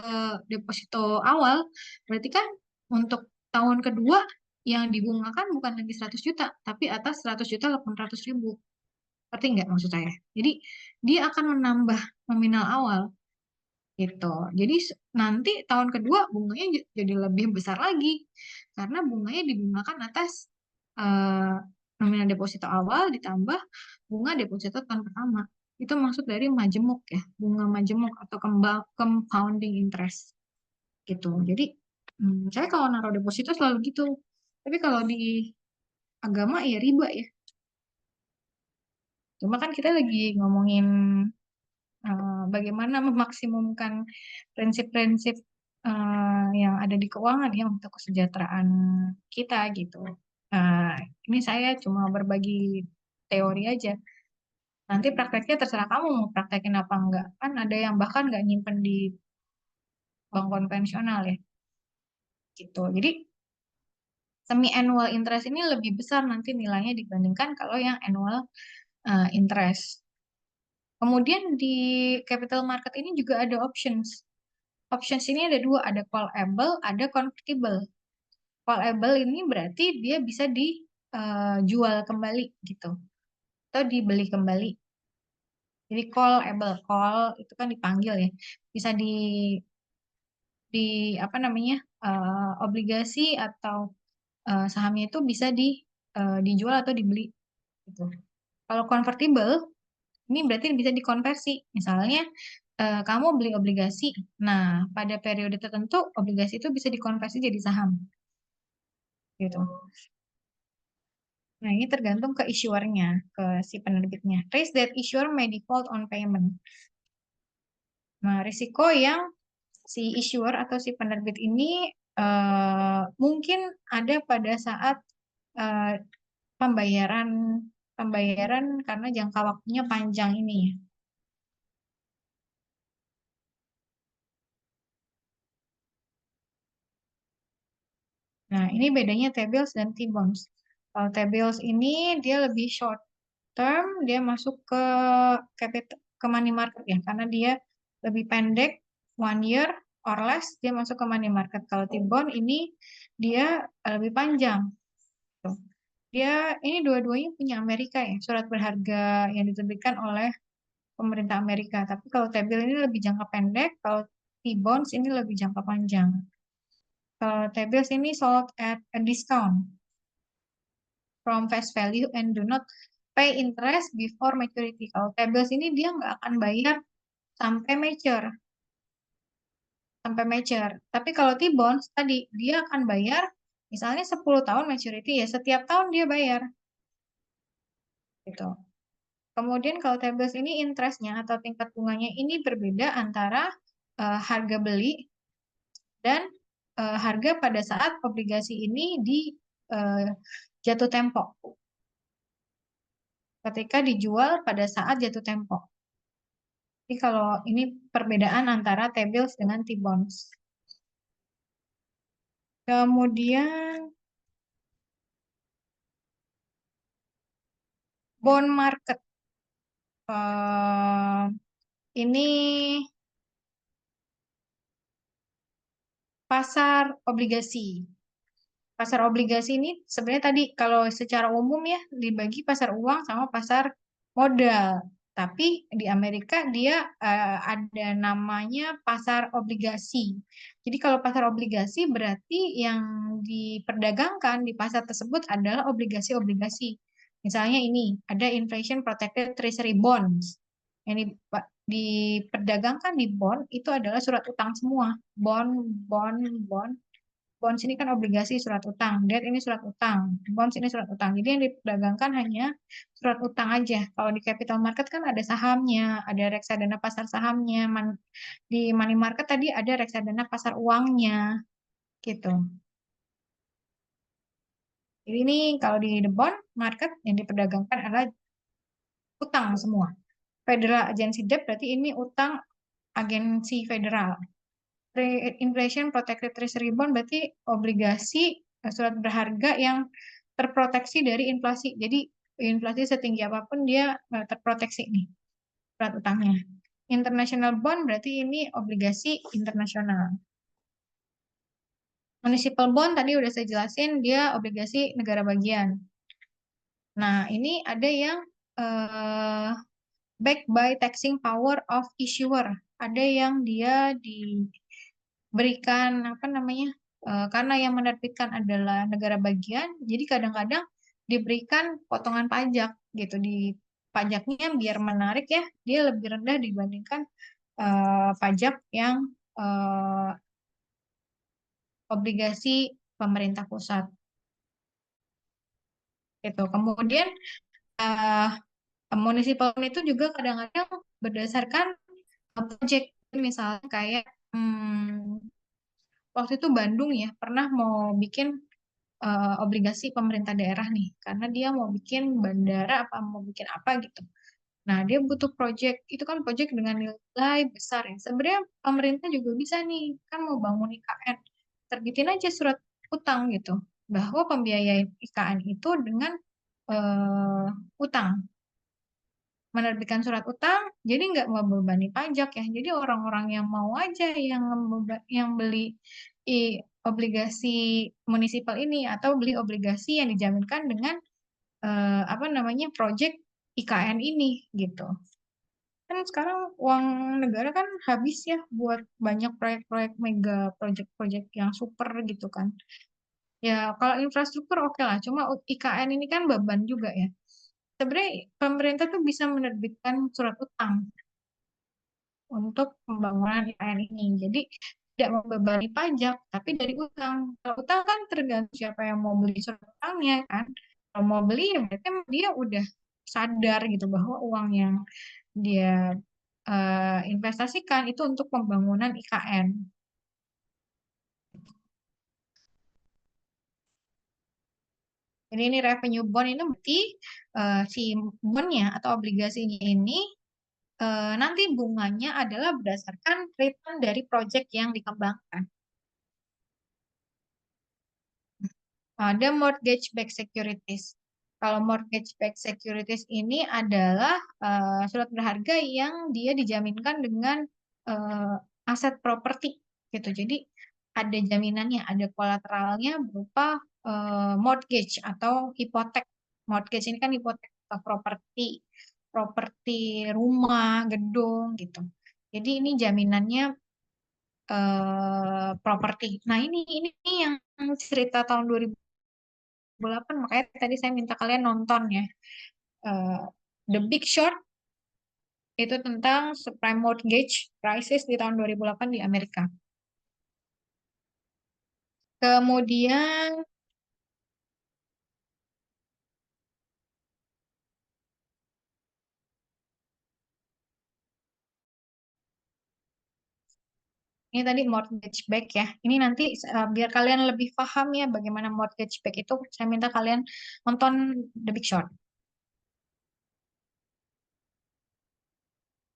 deposito awal, berarti kan untuk tahun kedua yang dibungakan bukan lagi 100 juta, tapi atas 100 juta 800 ribu. Ngerti nggak maksud saya? Jadi dia akan menambah nominal awal gitu. Jadi nanti tahun kedua bunganya jadi lebih besar lagi karena bunganya dibungakan atas eh, nominal deposito awal ditambah bunga deposito tahun pertama. Itu maksud dari majemuk ya, bunga majemuk atau compounding interest gitu. Jadi saya kalau naruh deposito selalu gitu. Tapi kalau di agama ya riba ya. Cuma kan kita lagi ngomongin bagaimana memaksimumkan prinsip-prinsip yang ada di keuangan ya untuk kesejahteraan kita gitu. Nah, ini saya cuma berbagi teori aja. Nanti prakteknya terserah kamu mau praktekin apa enggak. Kan ada yang bahkan nggak nyimpen di bank konvensional ya gitu. Jadi semi-annual interest ini lebih besar nanti nilainya dibandingkan kalau yang annual interest. Kemudian di capital market ini juga ada options. Options ini ada dua, ada callable, ada convertible. Callable ini berarti dia bisa dijual kembali gitu, atau dibeli kembali. Jadi callable, call itu kan dipanggil ya, bisa di apa namanya obligasi atau sahamnya itu bisa dijual atau dibeli gitu. Kalau convertible ini berarti bisa dikonversi. Misalnya kamu beli obligasi, nah pada periode tertentu obligasi itu bisa dikonversi jadi saham gitu. Nah, ini tergantung ke issuernya, ke si penerbitnya. Risk that issuer may default on payment. Nah, risiko yang si issuer atau si penerbit ini mungkin ada pada saat eh, pembayaran pembayaran karena jangka waktunya panjang ini ya. Nah, ini bedanya T-bills dan T-bonds. Kalau T-bills ini dia lebih short term, dia masuk ke ke money market ya, karena dia lebih pendek, 1 year or less, dia masuk ke money market. Kalau T-bond ini dia lebih panjang. Tuh. Dia ini dua-duanya punya Amerika ya, surat berharga yang diterbitkan oleh pemerintah Amerika. Tapi kalau T-bill ini lebih jangka pendek, kalau T-bonds ini lebih jangka panjang. Kalau T-bills ini sold at a discount from face value and do not pay interest before maturity. Kalau T-bills ini dia nggak akan bayar sampai mature, Tapi kalau T-bonds tadi dia akan bayar misalnya 10 tahun maturity ya, setiap tahun dia bayar gitu. Kemudian kalau T-bills ini interestnya atau tingkat bunganya ini berbeda antara harga beli dan harga pada saat obligasi ini di jatuh tempo. Ketika dijual pada saat jatuh tempo. Jadi kalau ini perbedaan antara T-bills dengan T-bonds. Kemudian bond market. Ini pasar obligasi. Pasar obligasi ini sebenarnya tadi kalau secara umum ya dibagi pasar uang sama pasar modal. Tapi di Amerika dia ada namanya pasar obligasi. Jadi kalau pasar obligasi berarti yang diperdagangkan di pasar tersebut adalah obligasi-obligasi. Misalnya ini ada inflation protected treasury bonds. Yang diperdagangkan di bond itu adalah surat utang semua. Bond, bond, bond. Bonds ini kan obligasi surat utang, debt ini surat utang, bonds ini surat utang. Jadi yang diperdagangkan hanya surat utang aja. Kalau di capital market kan ada sahamnya, ada reksadana pasar sahamnya, di money market tadi ada reksadana pasar uangnya, gitu. Jadi ini kalau di the bond market yang diperdagangkan adalah utang semua. Federal Agency Debt berarti ini utang agensi federal. Inflation Protected Treasury Bond berarti obligasi surat berharga yang terproteksi dari inflasi. Jadi inflasi setinggi apapun dia terproteksi nih surat utangnya. International Bond berarti ini obligasi internasional. Municipal Bond tadi udah saya jelasin dia obligasi negara bagian. Nah ini ada yang backed by taxing power of issuer. Ada yang dia diberikan apa namanya karena yang menerbitkan adalah negara bagian, jadi kadang-kadang diberikan potongan pajak gitu di pajaknya biar menarik ya, dia lebih rendah dibandingkan pajak yang obligasi pemerintah pusat. Gitu. Kemudian municipal itu juga kadang-kadang berdasarkan project, misalnya kayak waktu itu Bandung ya pernah mau bikin obligasi pemerintah daerah nih, karena dia mau bikin bandara apa mau bikin apa gitu. Nah, dia butuh project, itu kan project dengan nilai besar ya. Sebenarnya pemerintah juga bisa nih, kan mau bangun IKN, terbitin aja surat utang gitu, bahwa pembiayaan IKN itu dengan utang, menerbitkan surat utang, jadi nggak membebani pajak ya. Jadi orang-orang yang mau aja yang beli obligasi munisipal ini atau beli obligasi yang dijaminkan dengan apa namanya project IKN ini gitu. Kan sekarang uang negara kan habis ya buat banyak proyek-proyek mega, proyek-proyek yang super gitu kan. Ya kalau infrastruktur oke lah, cuma IKN ini kan beban juga ya. Sebenarnya pemerintah tuh bisa menerbitkan surat utang untuk pembangunan IKN ini. Jadi tidak membebani pajak, tapi dari utang. Kalau utang kan tergantung siapa yang mau beli surat utangnya kan. Kalau mau beli ya berarti dia udah sadar gitu bahwa uang yang dia investasikan itu untuk pembangunan IKN. Jadi ini revenue bond ini berarti si bondnya atau obligasinya ini nanti bunganya adalah berdasarkan return dari proyek yang dikembangkan. Ada mortgage-backed securities. Kalau mortgage-backed securities ini adalah surat berharga yang dia dijaminkan dengan aset properti gitu. Jadi ada jaminannya, ada kolateralnya berupa mortgage atau hipotek. Mortgage ini kan hipotek properti, properti rumah, gedung gitu. Jadi ini jaminannya properti. Nah, ini yang cerita tahun 2008, makanya tadi saya minta kalian nonton ya. The Big Short itu tentang subprime mortgage crisis di tahun 2008 di Amerika. Kemudian ini tadi mortgage back ya. Ini nanti biar kalian lebih paham ya bagaimana mortgage back itu, saya minta kalian nonton The Big Short.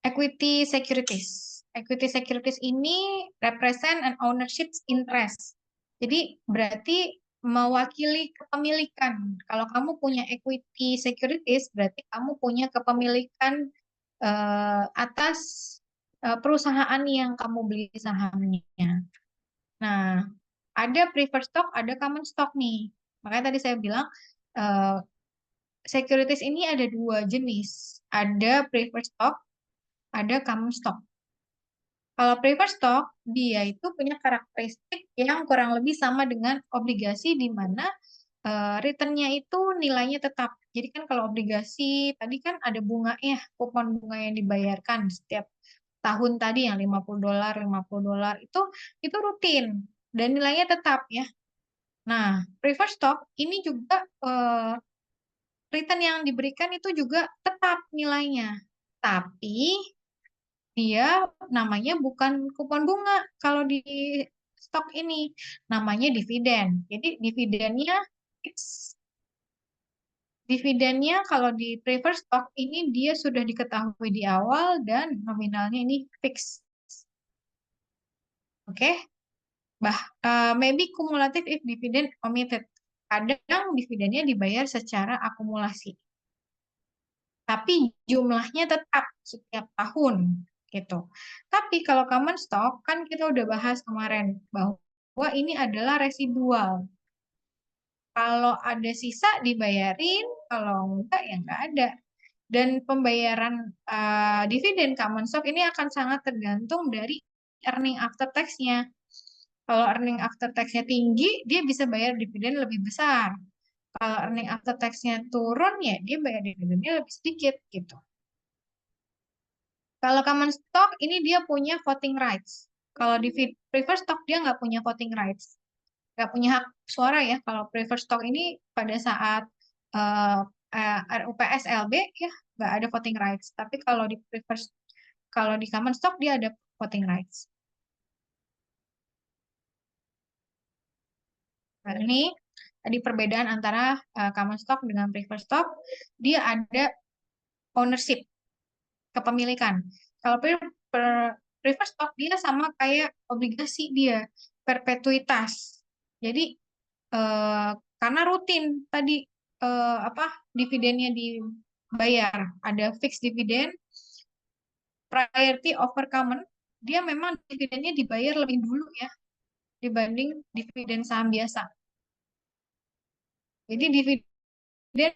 Equity securities. Equity securities ini represent an ownership interest. Jadi berarti mewakili kepemilikan. Kalau kamu punya equity securities, berarti kamu punya kepemilikan atas perusahaan yang kamu beli sahamnya. Nah, ada preferred stock, ada common stock nih. Makanya tadi saya bilang securities ini ada dua jenis. Ada preferred stock, ada common stock. Kalau preferred stock, dia itu punya karakteristik yang kurang lebih sama dengan obligasi di mana returnnya itu nilainya tetap. Jadi kan kalau obligasi tadi kan ada bunga ya, kupon bunga yang dibayarkan setiap tahun tadi yang $50, $50 itu rutin dan nilainya tetap ya. Nah, preferred stock ini juga return yang diberikan itu juga tetap nilainya. Tapi dia namanya bukan kupon bunga kalau di stok ini, namanya dividen. Jadi dividennya fix. Dividennya kalau di preferred stock ini dia sudah diketahui di awal dan nominalnya ini fix. Oke? Maybe cumulative if dividend omitted. Kadang dividennya dibayar secara akumulasi. Tapi jumlahnya tetap setiap tahun gitu. Tapi kalau common stock kan kita udah bahas kemarin bahwa ini adalah residual. Kalau ada sisa dibayarin, kalau enggak ya enggak ada. Dan pembayaran dividen common stock ini akan sangat tergantung dari earning after tax-nya. Kalau earning after tax-nya tinggi, dia bisa bayar dividen lebih besar. Kalau earning after tax-nya turun, ya dia bayar dividennya lebih sedikit gitu. Kalau common stock ini dia punya voting rights. Kalau di preferred stock dia nggak punya voting rights, nggak punya hak suara ya. Kalau preferred stock ini pada saat RUPS LB ya nggak ada voting rights. Tapi kalau di common stock dia ada voting rights. Nah, ini tadi perbedaan antara common stock dengan preferred stock. Dia ada ownership, kepemilikan. Kalau preferred stock dia sama kayak obligasi, dia perpetuitas. Jadi karena rutin tadi dividennya dibayar, ada fixed dividend, priority over common, dia memang dividennya dibayar lebih dulu ya dibanding dividen saham biasa. Jadi dividen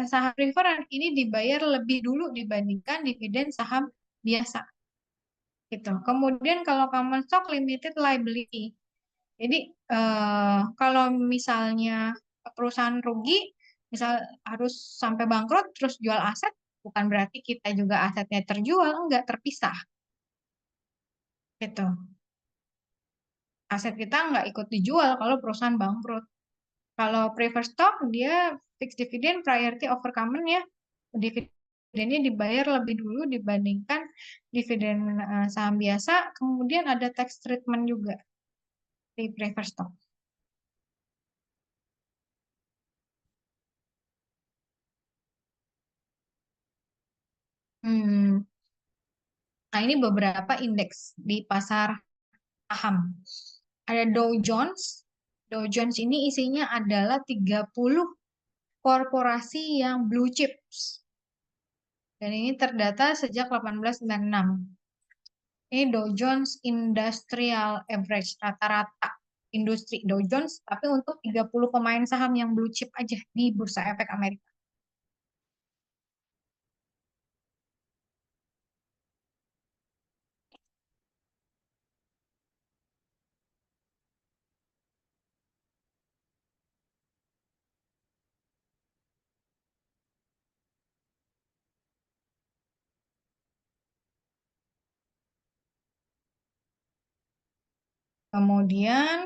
saham preferred ini dibayar lebih dulu dibandingkan dividen saham biasa. Gitu. Kemudian kalau common stock limited liability. Jadi kalau misalnya perusahaan rugi, misal harus sampai bangkrut terus jual aset, bukan berarti kita juga asetnya terjual, enggak, terpisah. Gitu. Aset kita nggak ikut dijual kalau perusahaan bangkrut. Kalau preferred stock dia fixed dividend priority over common ya. Dividennya dibayar lebih dulu dibandingkan dividen saham biasa, kemudian ada tax treatment juga di preferred stock. Nah, ini beberapa indeks di pasar saham. Ada Dow Jones, Dow Jones ini isinya adalah 30 korporasi yang blue chips. Dan ini terdata sejak 1896. Ini Dow Jones Industrial Average, rata-rata industri Dow Jones, tapi untuk 30 pemain saham yang blue chip aja di Bursa Efek Amerika. Kemudian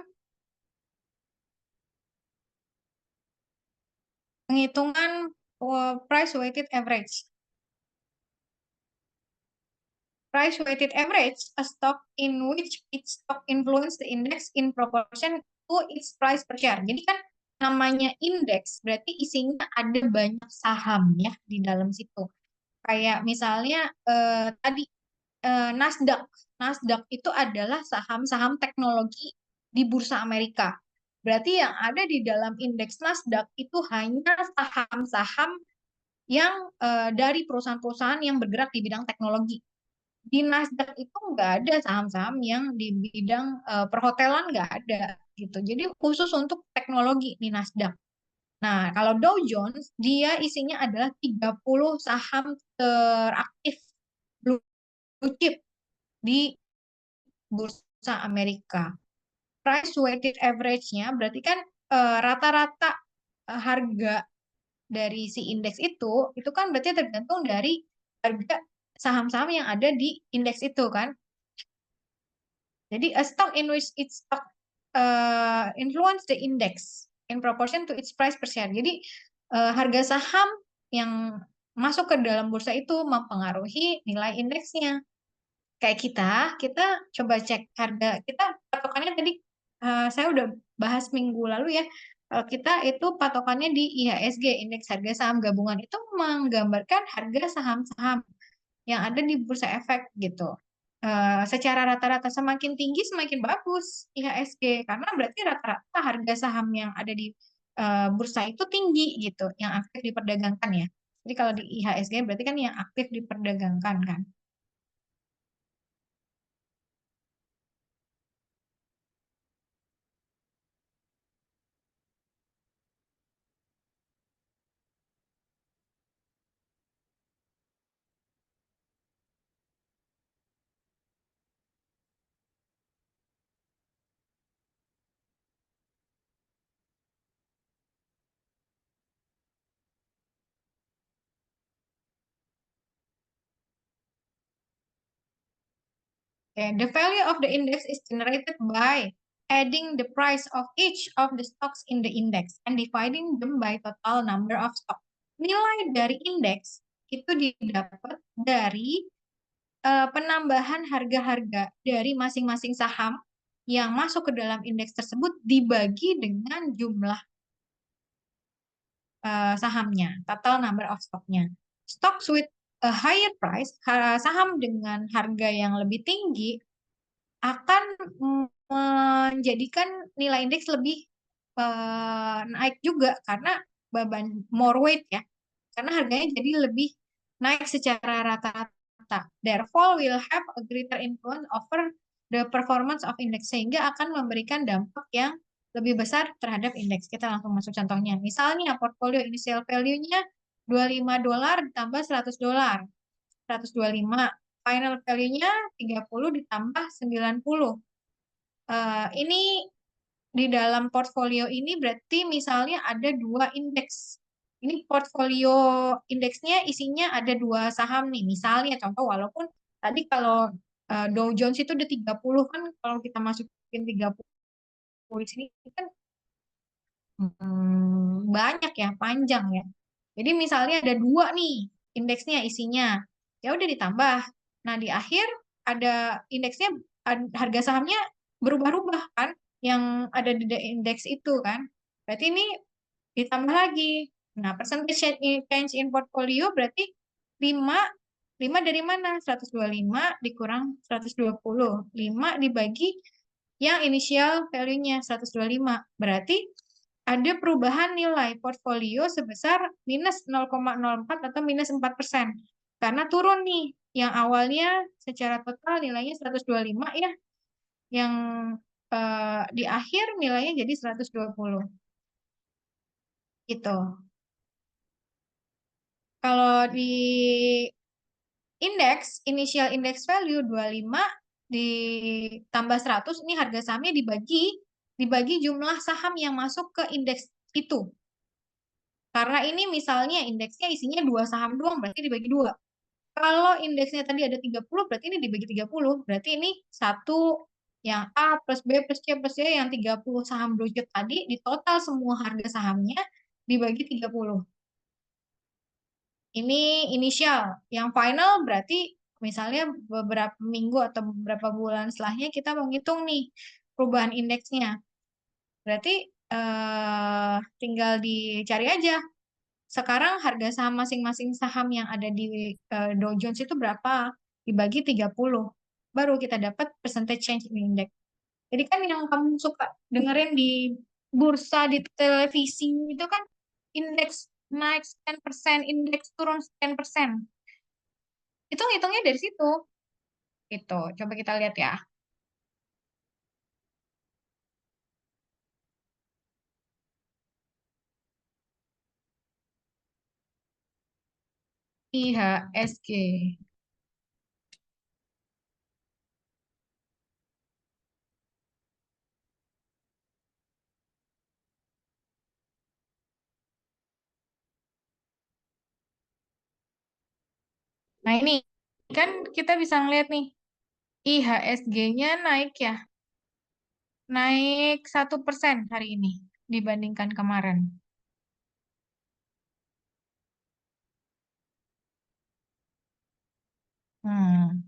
penghitungan price weighted average. Price weighted average, a stock in which its stock influence the index in proportion to its price per share. Jadi kan namanya indeks berarti isinya ada banyak saham ya di dalam situ. Kayak misalnya tadi Nasdaq. Nasdaq itu adalah saham-saham teknologi di Bursa Amerika. Berarti yang ada di dalam indeks Nasdaq itu hanya saham-saham yang dari perusahaan-perusahaan yang bergerak di bidang teknologi. Di Nasdaq itu nggak ada saham-saham yang di bidang perhotelan, nggak ada gitu. Jadi khusus untuk teknologi di Nasdaq. Nah, kalau Dow Jones dia isinya adalah 30 saham teraktif blue chip di Bursa Amerika. Price weighted average-nya berarti kan rata-rata harga dari si indeks itu kan berarti tergantung dari harga saham-saham yang ada di indeks itu kan. Jadi a stock in which its stock influence the index in proportion to its price per share. Jadi harga saham yang masuk ke dalam bursa itu mempengaruhi nilai indeksnya. Kayak kita coba cek harga kita patokannya tadi saya udah bahas minggu lalu ya. Kita itu patokannya di IHSG, Indeks Harga Saham Gabungan, itu menggambarkan harga saham-saham yang ada di Bursa Efek gitu. Secara rata-rata semakin tinggi semakin bagus IHSG karena berarti rata-rata harga saham yang ada di bursa itu tinggi gitu, yang aktif diperdagangkan ya. Jadi kalau di IHSG berarti kan yang aktif diperdagangkan kan. Okay. The value of the index is generated by adding the price of each of the stocks in the index and dividing them by total number of stock. Nilai dari indeks itu didapat dari penambahan harga-harga dari masing-masing saham yang masuk ke dalam indeks tersebut dibagi dengan jumlah sahamnya, total number of stocknya. Stocks with a higher price, saham dengan harga yang lebih tinggi akan menjadikan nilai indeks lebih naik juga karena beban more weight ya, karena harganya jadi lebih naik secara rata-rata. Therefore will have a greater influence over the performance of index, sehingga akan memberikan dampak yang lebih besar terhadap indeks. Kita langsung masuk contohnya. Misalnya portfolio initial value-nya $25 ditambah $100. 125. Final value-nya 30 ditambah 90. Ini di dalam portfolio ini berarti misalnya ada 2 indeks. Ini portfolio indeksnya isinya ada 2 saham nih. Misalnya contoh, walaupun tadi kalau Dow Jones itu ada 30 kan, kalau kita masukin 30 di sini kan banyak ya, panjang ya. Jadi misalnya ada 2 nih indeksnya isinya, ya udah ditambah. Nah di akhir ada indeksnya, harga sahamnya berubah-ubah kan, yang ada di indeks itu kan. Berarti ini ditambah lagi. Nah percentage change in portfolio berarti 5 dari mana? 125 dikurang 120. 5 dibagi yang initial value-nya 125. Berarti ada perubahan nilai portfolio sebesar minus 0,04 atau minus 4%. Karena turun nih, yang awalnya secara total nilainya 125 ya, yang di akhir nilainya jadi 120. Gitu. Kalau di indeks, initial index value 25 ditambah 100, ini harga sahamnya dibagi jumlah saham yang masuk ke indeks itu. Karena ini misalnya indeksnya isinya 2 saham doang, berarti dibagi 2. Kalau indeksnya tadi ada 30, berarti ini dibagi 30. Berarti ini satu yang A plus B plus C plus D yang 30 saham blue chip tadi, di total semua harga sahamnya dibagi 30. Ini inisial. Yang final berarti misalnya beberapa minggu atau beberapa bulan setelahnya kita mau ngitung nih perubahan indeksnya. Berarti tinggal dicari aja. Sekarang harga saham masing-masing saham yang ada di Dow Jones itu berapa? Dibagi 30. Baru kita dapat percentage change in index. Jadi kan yang kamu suka dengerin di bursa di televisi itu kan indeks naik sekian persen, indeks turun sekian persen. Itu ngitungnya dari situ. Gitu. Coba kita lihat ya. IHSG. Nah ini kan kita bisa ngeliat nih. IHSG-nya naik ya. Naik 1% hari ini dibandingkan kemarin. Hmm.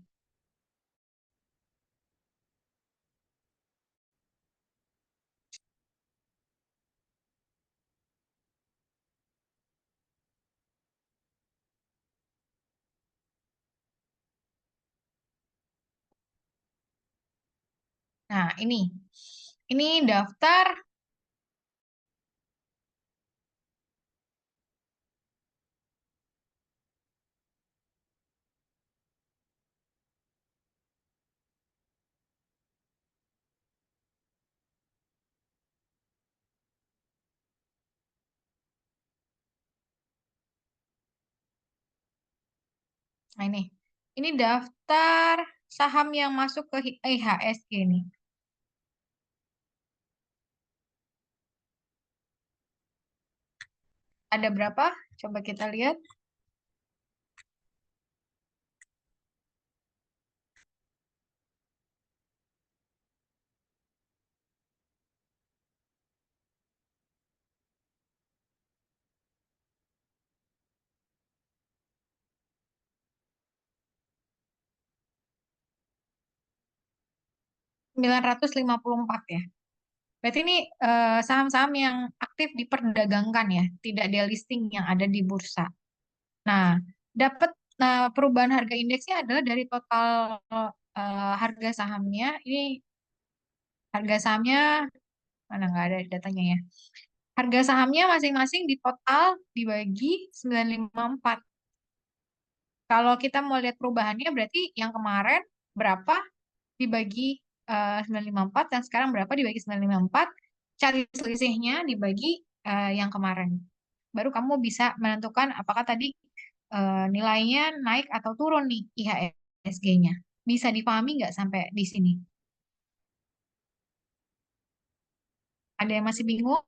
Nah, ini. Ini daftar Nah, ini daftar saham yang masuk ke IHSG nih. Ada berapa? Coba kita lihat. Sembilan ratus lima puluh empat ya. Berarti ini saham-saham yang aktif diperdagangkan ya, tidak delisting yang ada di bursa. Nah, dapat perubahan harga indeksnya adalah dari total harga sahamnya. Ini harga sahamnya mana nggak ada datanya ya. Harga sahamnya masing-masing di total dibagi 954. Kalau kita mau lihat perubahannya berarti yang kemarin berapa dibagi 954 dan sekarang berapa dibagi 954, cari selisihnya dibagi yang kemarin. Baru kamu bisa menentukan apakah tadi nilainya naik atau turun nih IHSG-nya. Bisa dipahami nggak sampai di sini? Ada yang masih bingung?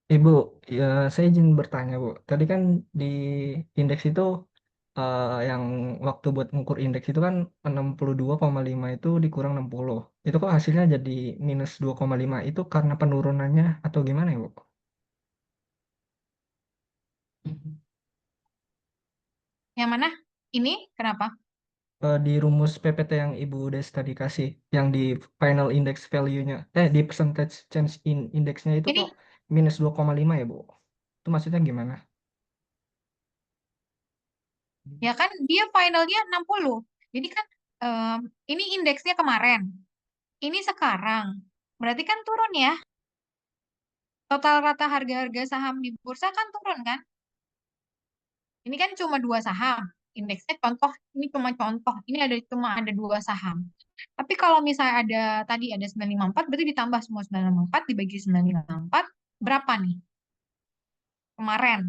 Ibu, ya saya izin bertanya, Bu. Tadi kan di indeks itu yang waktu buat ngukur indeks itu kan 62,5 itu dikurang 60. Itu kok hasilnya jadi minus 2,5 itu karena penurunannya atau gimana ya, Bu? Yang mana? Ini kenapa? Di rumus PPT yang Ibu Des tadi kasih, yang di final index value-nya, di percentage change in index-nya itu kok Ini minus 2,5 ya, Bu? Itu maksudnya gimana? ya kan dia finalnya 60. Jadi kan ini indeksnya kemarin, ini sekarang. Berarti kan turun ya. Total rata harga-harga saham di bursa kan turun kan? Ini kan cuma dua saham. Indeksnya contoh, ini cuma contoh. Ini cuma ada dua saham. Tapi kalau misalnya ada tadi ada 954, berarti ditambah semua 954 dibagi 954 berapa nih? Kemarin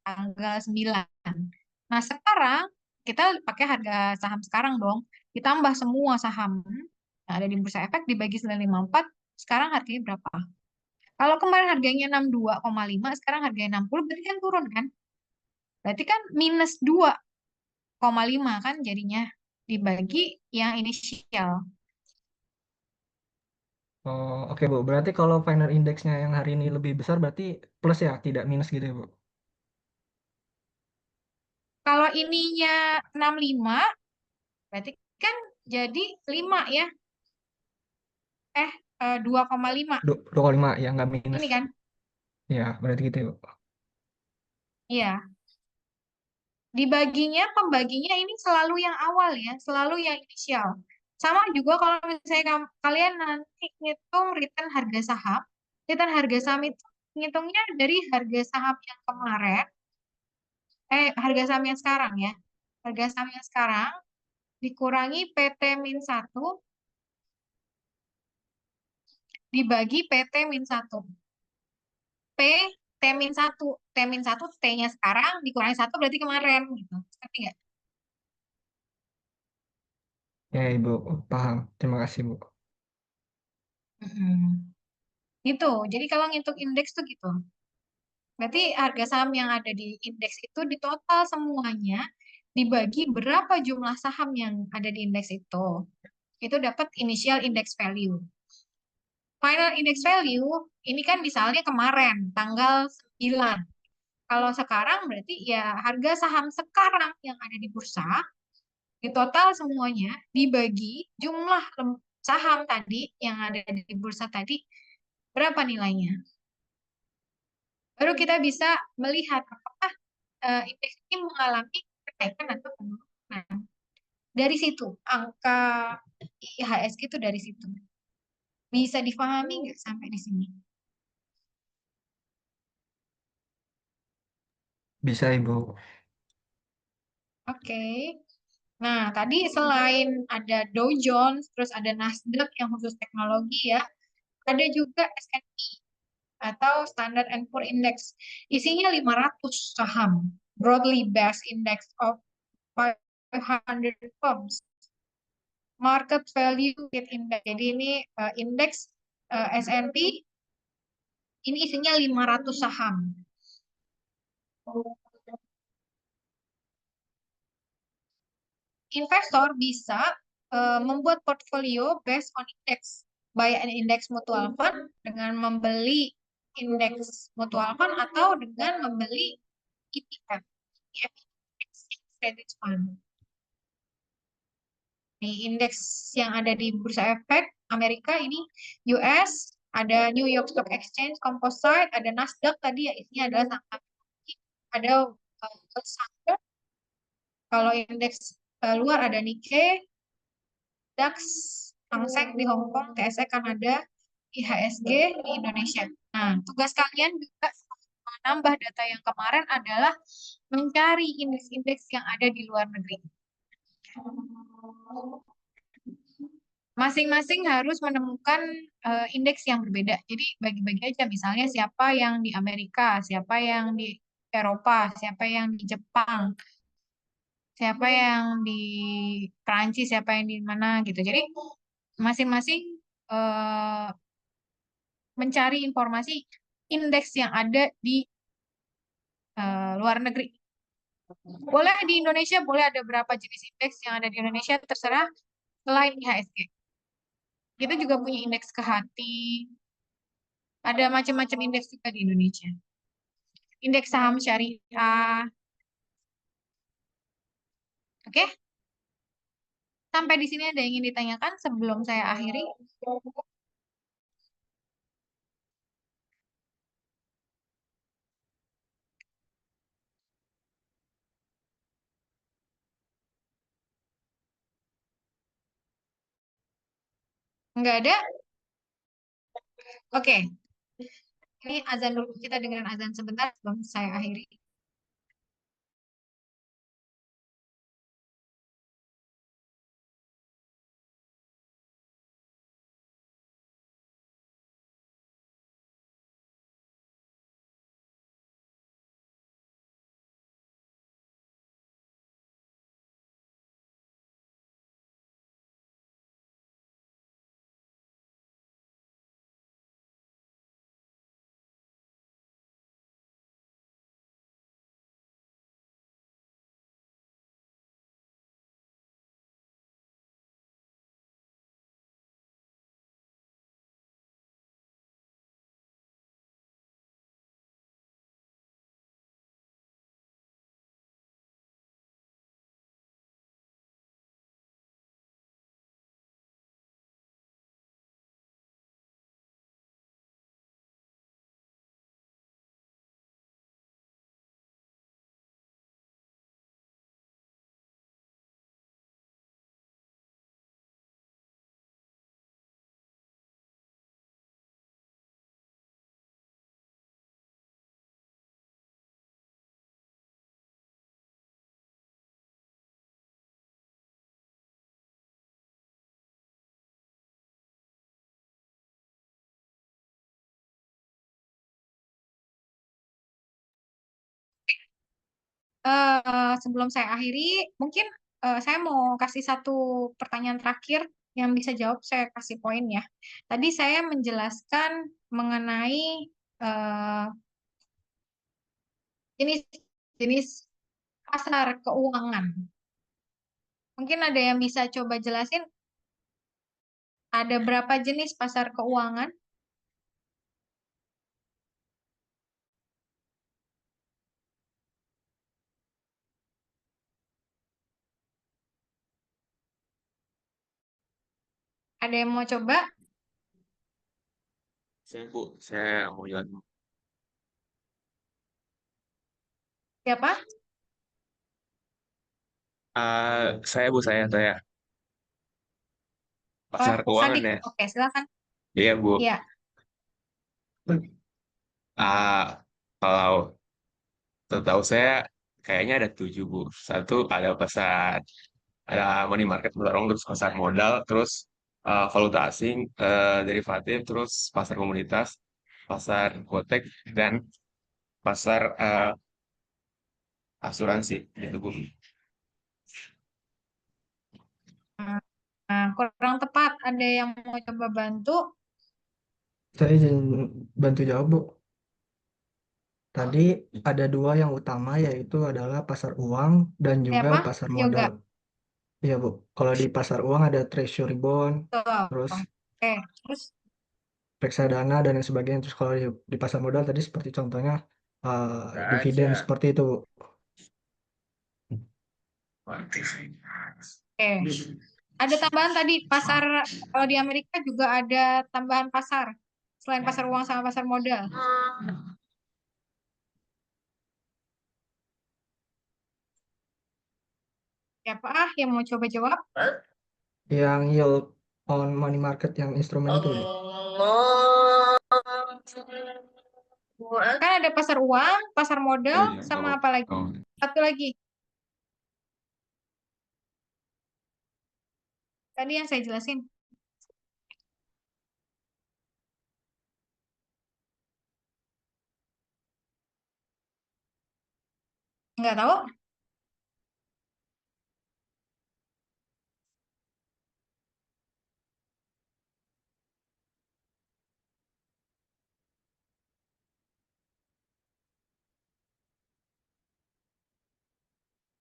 tanggal 9. Nah, sekarang kita pakai harga saham sekarang dong. Ditambah semua saham yang ada di Bursa Efek dibagi 954, sekarang harganya berapa? Kalau kemarin harganya 62,5, sekarang harganya 60, berarti kan turun kan? Berarti kan minus 2,5 kan jadinya dibagi yang inisial. Oh, oke Bu. Berarti kalau final indeksnya yang hari ini lebih besar berarti plus ya, tidak minus gitu ya Bu? Kalau ininya 65, berarti kan jadi 5 ya. 2,5. 2,5 ya, nggak minus. Ini kan? Ya, berarti gitu ya Bu. Iya. Pembaginya ini selalu yang awal ya, selalu yang inisial. Sama juga kalau misalnya kalian nanti ngitung return harga saham itu ngitungnya dari harga saham yang kemarin, harga saham yang sekarang ya. Harga saham yang sekarang dikurangi PT-1 dibagi PT-1. P T-1, T-1 T-nya sekarang dikurangi 1 berarti kemarin gitu. Ngerti nggak? Ya Ibu, paham. Terima kasih Bu. Mm-mm. Gitu. Jadi kalau ngitung indeks tuh gitu. Berarti harga saham yang ada di indeks itu di total semuanya dibagi berapa jumlah saham yang ada di indeks itu. Itu dapat initial index value. Final index value ini kan misalnya kemarin tanggal 9. Kalau sekarang berarti ya harga saham sekarang yang ada di bursa di total semuanya dibagi jumlah saham tadi yang ada di bursa tadi berapa nilainya. Baru kita bisa melihat apakah indeks ini mengalami kenaikan atau penurunan. Dari situ, angka IHSG itu dari situ. Bisa difahami nggak sampai di sini? Bisa Ibu. Oke. Nah, tadi selain ada Dow Jones, terus ada Nasdaq yang khusus teknologi ya, ada juga S&P atau Standard and Poor Index. Isinya 500 saham, broadly based index of 500 firms. Market Value Index. Jadi ini indeks S&P ini isinya 500 saham. Investor bisa membuat portfolio based on index, buy an index mutual fund dengan membeli indeks mutual fund atau dengan membeli ETF, Exchange Traded Fund. Nih, indeks yang ada di Bursa Efek Amerika ini US, ada New York Stock Exchange Composite, ada Nasdaq tadi ya isinya adalah saham, ada Wilson. Kalau indeks luar ada Nikkei, DAX, Hang Seng di Hong Kong, TSE Kanada, IHSG di Indonesia. Nah, tugas kalian juga menambah data yang kemarin adalah mencari indeks-indeks yang ada di luar negeri. Masing-masing harus menemukan indeks yang berbeda. Jadi bagi-bagi aja misalnya siapa yang di Amerika, siapa yang di Eropa, siapa yang di Jepang, siapa yang di Prancis, siapa yang di mana gitu. Jadi masing-masing eh, mencari informasi indeks yang ada di luar negeri. Boleh di Indonesia, boleh ada berapa jenis indeks yang ada di Indonesia, terserah selain IHSG. Kita juga punya indeks ke hati, ada macam-macam indeks juga di Indonesia. Indeks saham syariah. Oke, sampai di sini ada yang ingin ditanyakan sebelum saya akhiri? Nggak ada? Oke. Ini azan dulu, kita dengan azan sebentar sebelum saya akhiri. Sebelum saya akhiri, mungkin saya mau kasih satu pertanyaan terakhir yang bisa jawab, saya kasih poin ya. Tadi saya menjelaskan mengenai eh, jenis-jenis pasar keuangan. Mungkin ada yang bisa coba jelasin ada berapa jenis pasar keuangan? Ada yang mau coba? Saya mau jalan. Siapa? Saya. Pasar keuangan Kadip. ya. Oke, silakan. Iya, Bu. Iya. Kalau setahu saya kayaknya ada 7, Bu. Satu ada money market bertarung, terus pasar modal, terus valuta asing, derivatif, terus pasar komoditas, pasar hipotek, dan pasar asuransi, gitu, Bu. Nah, kurang tepat. Ada yang mau coba bantu? Saya izin bantu jawab, Bu. Tadi ada 2 yang utama, yaitu adalah pasar uang dan juga Siapa? pasar Yoga. modal. Iya, Bu. Kalau di pasar uang ada treasury bond, Tuh. terus Oke, terus reksadana dan lain sebagainya. Terus kalau di pasar modal tadi seperti contohnya dividen seperti itu, Bu. oke. Ada tambahan tadi pasar, kalau di Amerika juga ada tambahan pasar selain pasar uang sama pasar modal. Siapa yang mau coba jawab? Yang yield on money market yang instrumen itu, Bu. Kan ada pasar uang, pasar modal, Oh, iya, sama oh, apa lagi? oh. Satu lagi. Tadi yang saya jelasin. Nggak tahu?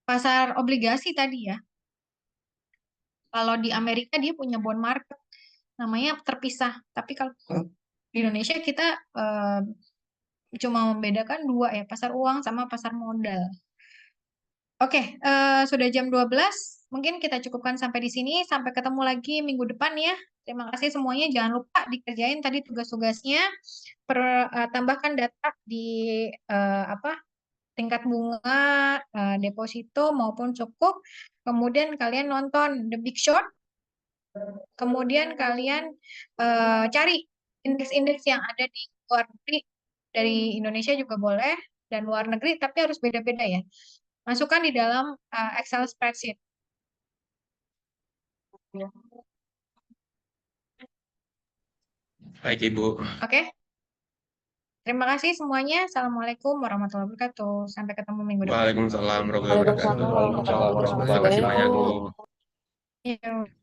Pasar obligasi tadi ya. Kalau di Amerika dia punya bond market, namanya terpisah. Tapi kalau di Indonesia kita cuma membedakan 2 ya, pasar uang sama pasar modal. Oke, sudah jam 12. Mungkin kita cukupkan sampai di sini. Sampai ketemu lagi minggu depan ya. Terima kasih semuanya. Jangan lupa dikerjain tadi tugas-tugasnya. Tambahkan data di tingkat bunga, deposito maupun sukuk. Kemudian kalian nonton The Big Short Kemudian kalian cari indeks-indeks yang ada di luar negeri, dari Indonesia juga boleh, dan luar negeri, tapi harus beda-beda ya. Masukkan di dalam Excel spreadsheet. Baik, Ibu. Oke? Terima kasih semuanya. Assalamualaikum warahmatullahi wabarakatuh. Sampai ketemu minggu depan. Waalaikumsalam warahmatullahi wabarakatuh. Waalaikumsalam warahmatullahi Terima kasih banyak, Bu. wabarakatuh. Yuk.